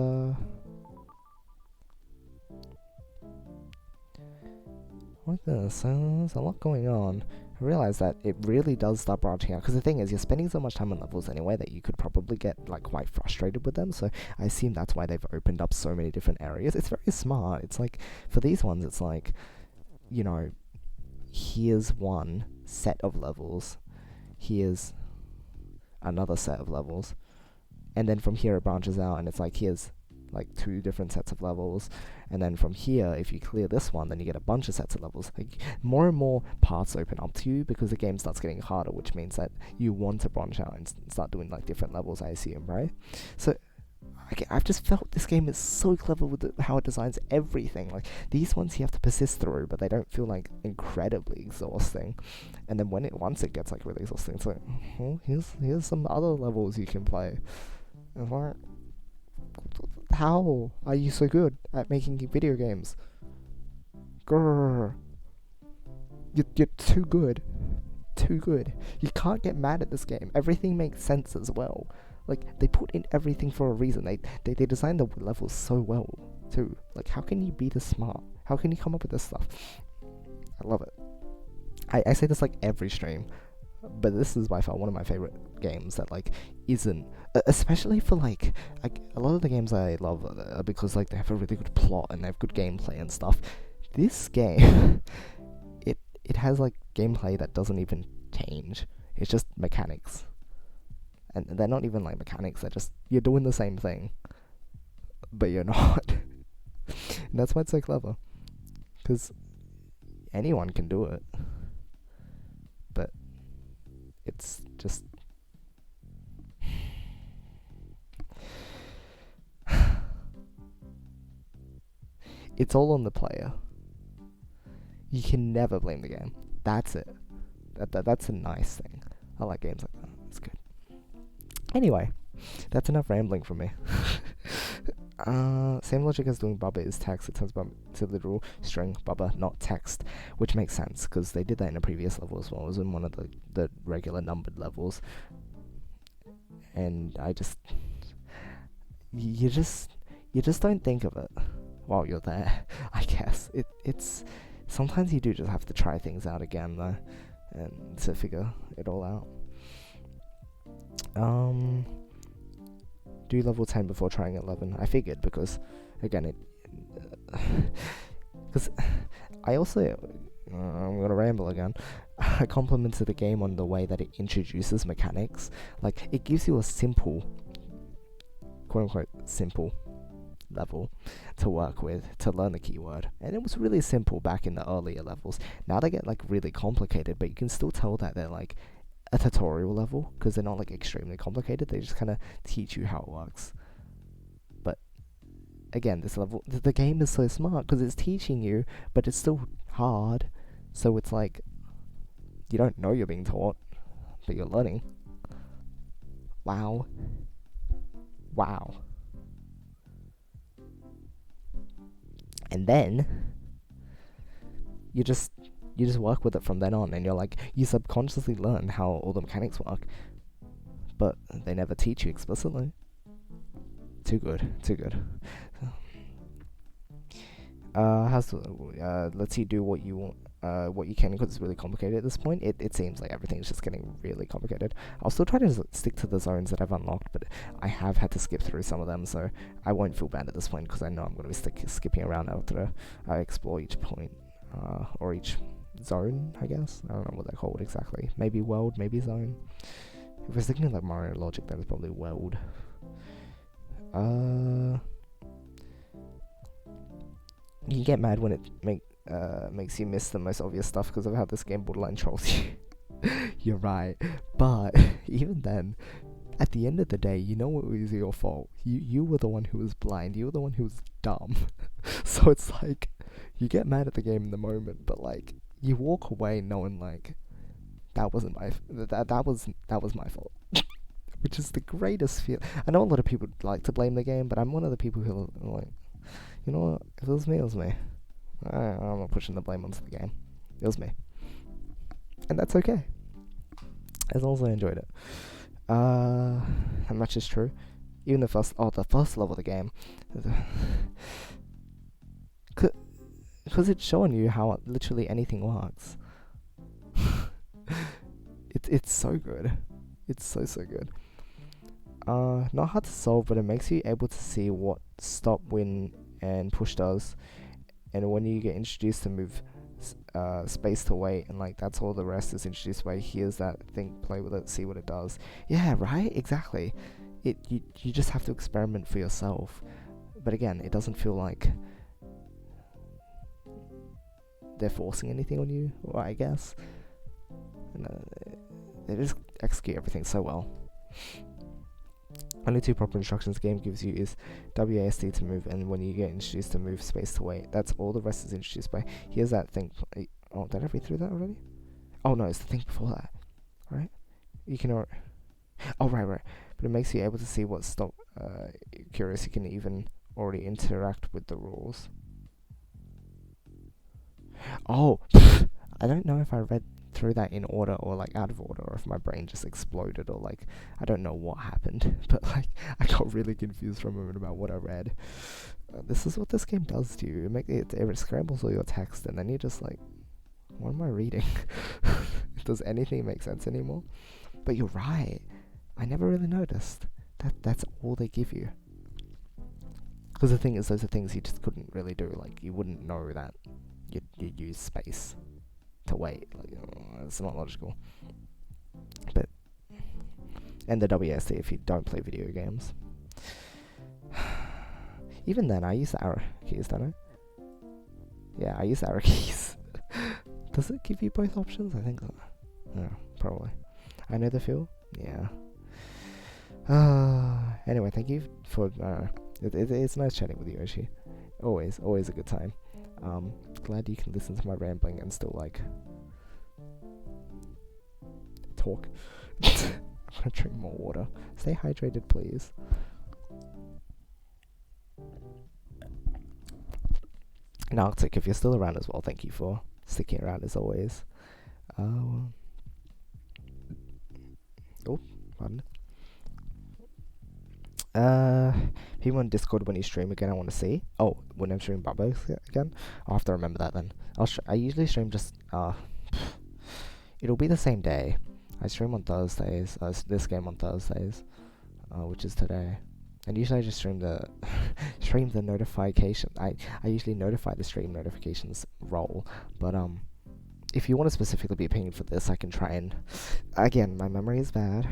like this. There's a lot going on. I realize that it really does start branching out, because the thing is, you're spending so much time on levels anyway that you could probably get like quite frustrated with them. So I assume that's why they've opened up so many different areas. It's very smart. It's like for these ones, it's like, here's one set of levels, here's another set of levels, and then from here it branches out, and it's like here's like 2 different sets of levels, and then from here, if you clear this one, then you get a bunch of sets of levels. Like more and more paths open up to you, because the game starts getting harder, which means that you want to branch out and start doing like different levels, I assume, right? So I've just felt this game is so clever with how it designs everything. Like these ones you have to persist through, but they don't feel like incredibly exhausting. And then once it gets like really exhausting, it's like, well, here's some other levels you can play. And like, how are you so good at making video games? Grrr. You're too good. Too good. You can't get mad at this game. Everything makes sense as well. Like, they put in everything for a reason. They designed the levels so well, too. Like, how can you be this smart? How can you come up with this stuff? I love it. I say this like every stream, but this is by far one of my favorite games that like isn't, especially for like a lot of the games I love are because like they have a really good plot and they have good gameplay and stuff. This game, it has like gameplay that doesn't even change. It's just mechanics, and they're not even like mechanics. They're just, you're doing the same thing, but you're not. And that's why it's so clever, because anyone can do it. But it's just It's all on the player. You can never blame the game. That's it. That's a nice thing. I like games like that. It's good. Anyway, that's enough rambling from me. Same logic as doing bubba is text. It turns bubba to literal string bubba, not text, which makes sense because they did that in a previous level as well. It was in one of the regular numbered levels, and you just don't think of it while you're there. I guess it's sometimes you do just have to try things out again though, and to figure it all out. Do level 10 before trying 11. I figured because, again, because I also, I'm gonna ramble again. I complimented the game on the way that it introduces mechanics. Like, it gives you a simple, quote unquote, simple level to work with, to learn the keyword. And it was really simple back in the earlier levels. Now they get, like, really complicated, but you can still tell that they're, like, a tutorial level, because they're not, like, extremely complicated. They just kind of teach you how it works. But, again, this level, the game is so smart, because it's teaching you, but it's still hard. So it's like, you don't know you're being taught, but you're learning. Wow. And then you just work with it from then on, and you're like, you subconsciously learn how all the mechanics work, but they never teach you explicitly. Too good. Lets you do what you want, what you can, because it's really complicated at this point. It seems like everything's just getting really complicated. I'll still try to stick to the zones that I've unlocked, but I have had to skip through some of them, so I won't feel bad at this point, because I know I'm going to be skipping around after I explore each point, or each zone, I guess. I don't know what they're called exactly. Maybe world, maybe zone. If we're thinking like Mario logic, then it's probably world. You get mad when it makes you miss the most obvious stuff because of how this game borderline trolls you. You're right. But even then, at the end of the day, you know it was your fault. You were the one who was blind. You were the one who was dumb. So it's like, you get mad at the game in the moment, but like, you walk away knowing like, that was my fault. Which is the greatest feel. I know a lot of people like to blame the game, but I'm one of the people who are like, you know what? If it was me, it was me. I'm not pushing the blame onto the game. It was me, and that's okay. As long as I enjoyed it. And much is true. Even the first level of the game, because it's showing you how literally anything works. It's so good. It's so good. Not hard to solve, but it makes you able to see what stop, win, and push does. And when you get introduced to move space to wait, and like that's all the rest is introduced by, here's that thing, play with it, see what it does. Yeah, right? Exactly. You just have to experiment for yourself. But again, it doesn't feel like they're forcing anything on you, or I guess. And, they just execute everything so well. Only two proper instructions the game gives you is WASD to move, and when you get introduced to move, space to wait. That's all the rest is introduced by. Here's that thing. Oh, did I read through that already? Oh no, it's the thing before that. Right? You can... Oh, right. But it makes you able to see what stop. Curious, you can even already interact with the rules. Oh! I don't know if I read through that in order or like out of order, or if my brain just exploded, or like I don't know what happened, but like I got really confused for a moment about what I read. This is what this game does to you. It scrambles all your text, and then you're just like, what am I reading? Does anything make sense anymore? But you're right, I never really noticed that's all they give you. Because the thing is, those are things you just couldn't really do. Like, you wouldn't know that you'd use space to wait. Like, it's not logical. But, and the WSD if you don't play video games. Even then, I use the arrow keys, don't I? Yeah, I use the arrow keys. Does it give you both options? I think so. Yeah, probably. I know the feel. Yeah. Anyway, thank you for It's nice chatting with you, Yoshi. Always a good time. Glad you can listen to my rambling and still like talk. I'm gonna drink more water. Stay hydrated, please. And Arctic, if you're still around as well, thank you for sticking around as always. Oh, pardon. People on Discord when you stream again, I want to see. Oh, when I'm streaming Bubba again, I'll have to remember that then. I usually stream just it'll be the same day. I stream on Thursdays. This game on Thursdays, which is today. And usually I just stream the stream the notification. I usually notify the stream notifications roll, but if you want to specifically be pinged for this, I can try and again, my memory is bad.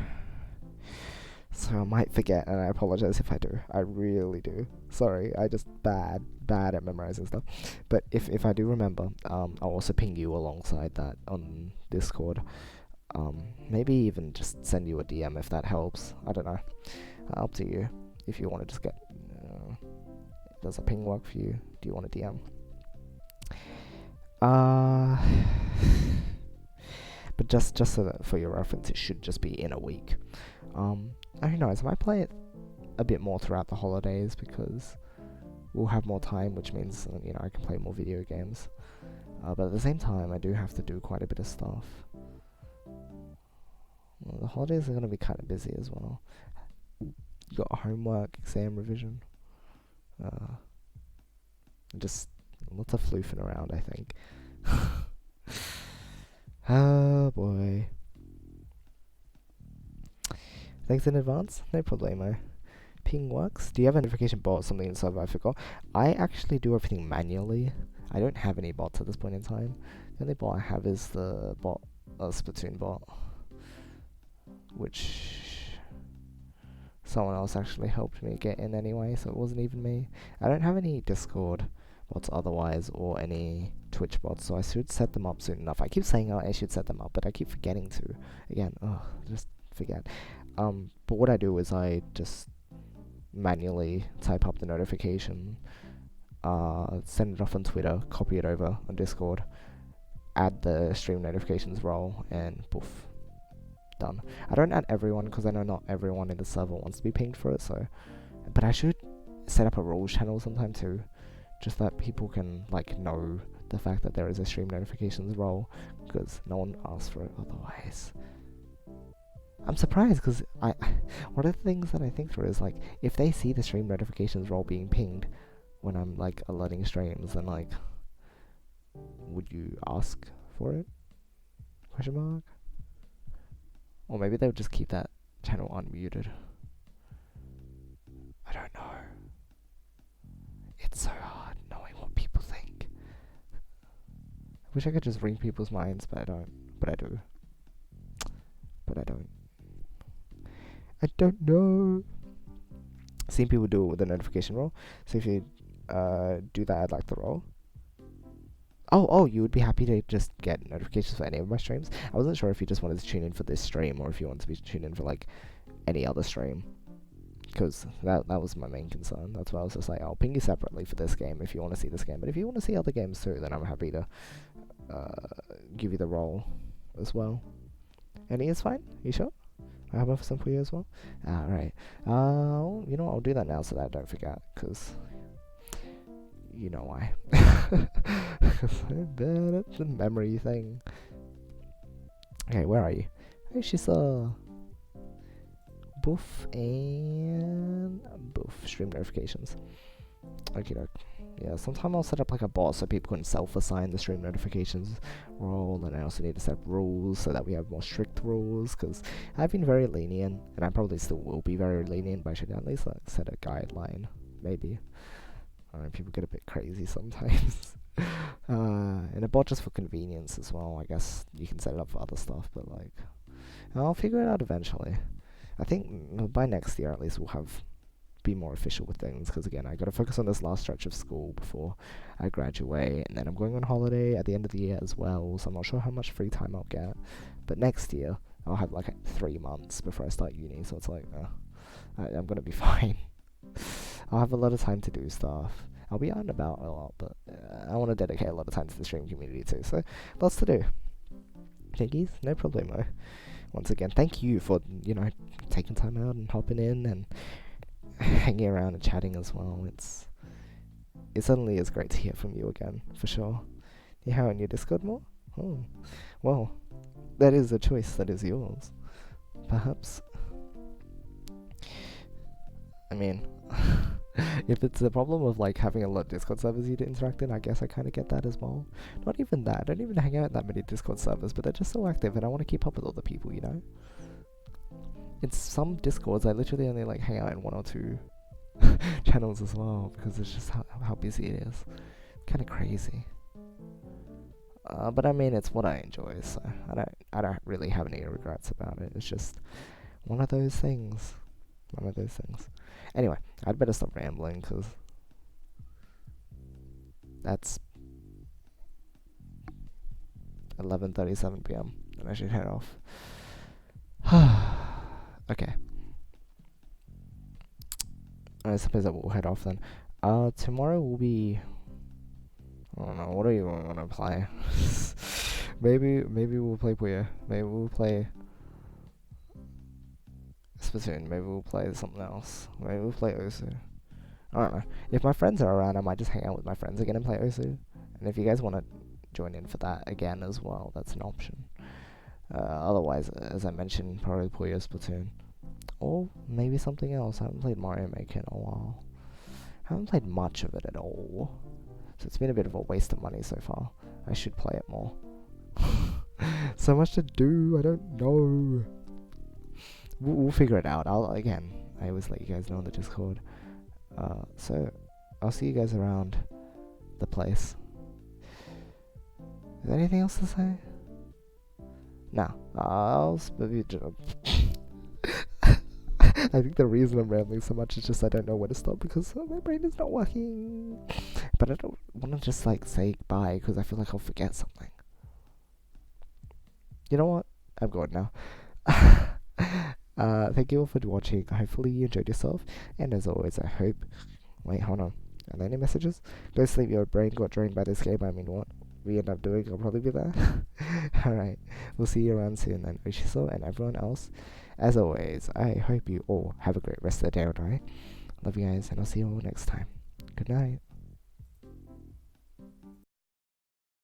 So I might forget, and I apologize if I do. I really do. Sorry, I just bad at memorizing stuff. But if I do remember, I'll also ping you alongside that on Discord. Maybe even just send you a DM if that helps. I don't know. Up to you. If you want to just get, does a ping work for you? Do you want a DM? But just so that for your reference, it should just be in a week. Who knows? I might play it a bit more throughout the holidays because we'll have more time, which means I can play more video games. But at the same time, I do have to do quite a bit of stuff. Well, the holidays are going to be kind of busy as well. You got homework, exam revision, just lots of floofing around, I think. Oh boy. Thanks in advance. No problemo. Ping works. Do you have a notification bot or something in server? I forgot. I actually do everything manually. I don't have any bots at this point in time. The only bot I have is the bot, Splatoon bot, which someone else actually helped me get in anyway, so it wasn't even me. I don't have any Discord bots otherwise or any Twitch bots, so I should set them up soon enough. I keep saying I should set them up, but I keep forgetting to. Again, just forget. But what I do is I just manually type up the notification, send it off on Twitter, copy it over on Discord, add the stream notifications role, and poof, done. I don't add everyone because I know not everyone in the server wants to be pinged for it, so. But I should set up a rules channel sometime too, just that people can know the fact that there is a stream notifications role, because no one asks for it otherwise. I'm surprised because one of the things that I think through is if they see the stream notifications role being pinged when I'm alerting streams, then would you ask for it? Question mark. Or maybe they would just keep that channel unmuted. I don't know. It's so hard knowing what people think. I wish I could just read people's minds, but I don't. But I do. But I don't. I don't know. Seen people do it with the notification role. So if you do that, I'd like the role. Oh, you would be happy to just get notifications for any of my streams? I wasn't sure if you just wanted to tune in for this stream or if you wanted to be tuned in for any other stream. Because that was my main concern. That's why I was just I'll ping you separately for this game if you want to see this game. But if you want to see other games too, then I'm happy to give you the role as well. Any is fine? You sure? I have some for you as well? Alright. You know what? I'll do that now so that I don't forget, because you know why. Because I'm bad at the memory thing. Okay, where are you? Hey, she's Boof and Boof. Stream notifications. Okay, doke. Yeah, sometime I'll set up a bot so people can self-assign the stream notifications role, and I also need to set rules so that we have more strict rules, because I've been very lenient, and I probably still will be very lenient, but I should at least set a guideline, maybe. I don't know, people get a bit crazy sometimes. And a bot just for convenience as well. I guess you can set it up for other stuff, but I'll figure it out eventually. I think by next year at least we'll be more official with things, because again, I gotta focus on this last stretch of school before I graduate, and then I'm going on holiday at the end of the year as well, so I'm not sure how much free time I'll get. But next year I'll have 3 months before I start uni, so it's I'm gonna be fine. I'll have a lot of time to do stuff. I'll be out and about a lot, but I want to dedicate a lot of time to the stream community too. So lots to do. Jiggies, no problemo. Once again, thank you for taking time out and hopping in and hanging around and chatting as well. It suddenly is great to hear from you again, for sure. You hang on your Discord more? Oh, well, that is a choice that is yours, perhaps. I mean, if it's the problem of like having a lot of Discord servers you to interact in, I guess I kind of get that as well. Not even that, I don't even hang out in that many Discord servers, but they're just so active and I want to keep up with all the people, you know? In some Discords, I literally only like hang out in 1 or 2 channels as well, because it's just how busy it is. Kind of crazy. But I mean, it's what I enjoy, so I don't really have any regrets about it. It's just one of those things. Anyway, I'd better stop rambling, because that's 11:37 p.m. and I should head off. Okay. I suppose I will head off then. Tomorrow will be... I don't know, what do you want to play? maybe we'll play Puyo. Maybe we'll play Splatoon. Maybe we'll play something else. Maybe we'll play Osu. I don't know. If my friends are around, I might just hang out with my friends again and play Osu. And if you guys want to join in for that again as well, that's an option. Otherwise, as I mentioned, probably Puyo Splatoon. Or maybe something else. I haven't played Mario Maker in a while. I haven't played much of it at all. So it's been a bit of a waste of money so far. I should play it more. So much to do, I don't know. We'll figure it out. I always let you guys know on the Discord. So I'll see you guys around the place. Is there anything else to say? No. I think the reason I'm rambling so much is just I don't know where to stop because my brain is not working. But I don't want to just like say bye because I feel like I'll forget something. You know what? I'm going now. Thank you all for watching. Hopefully you enjoyed yourself. And as always, I hope... Wait, hold on. Are there any messages? Go sleep, your brain got drained by this game. I mean, what we end up doing, I'll probably be there. Alright, we'll see you around soon then. Oshiso and everyone else. As always, I hope you all have a great rest of the day, alright? Love you guys, and I'll see you all next time. Good night.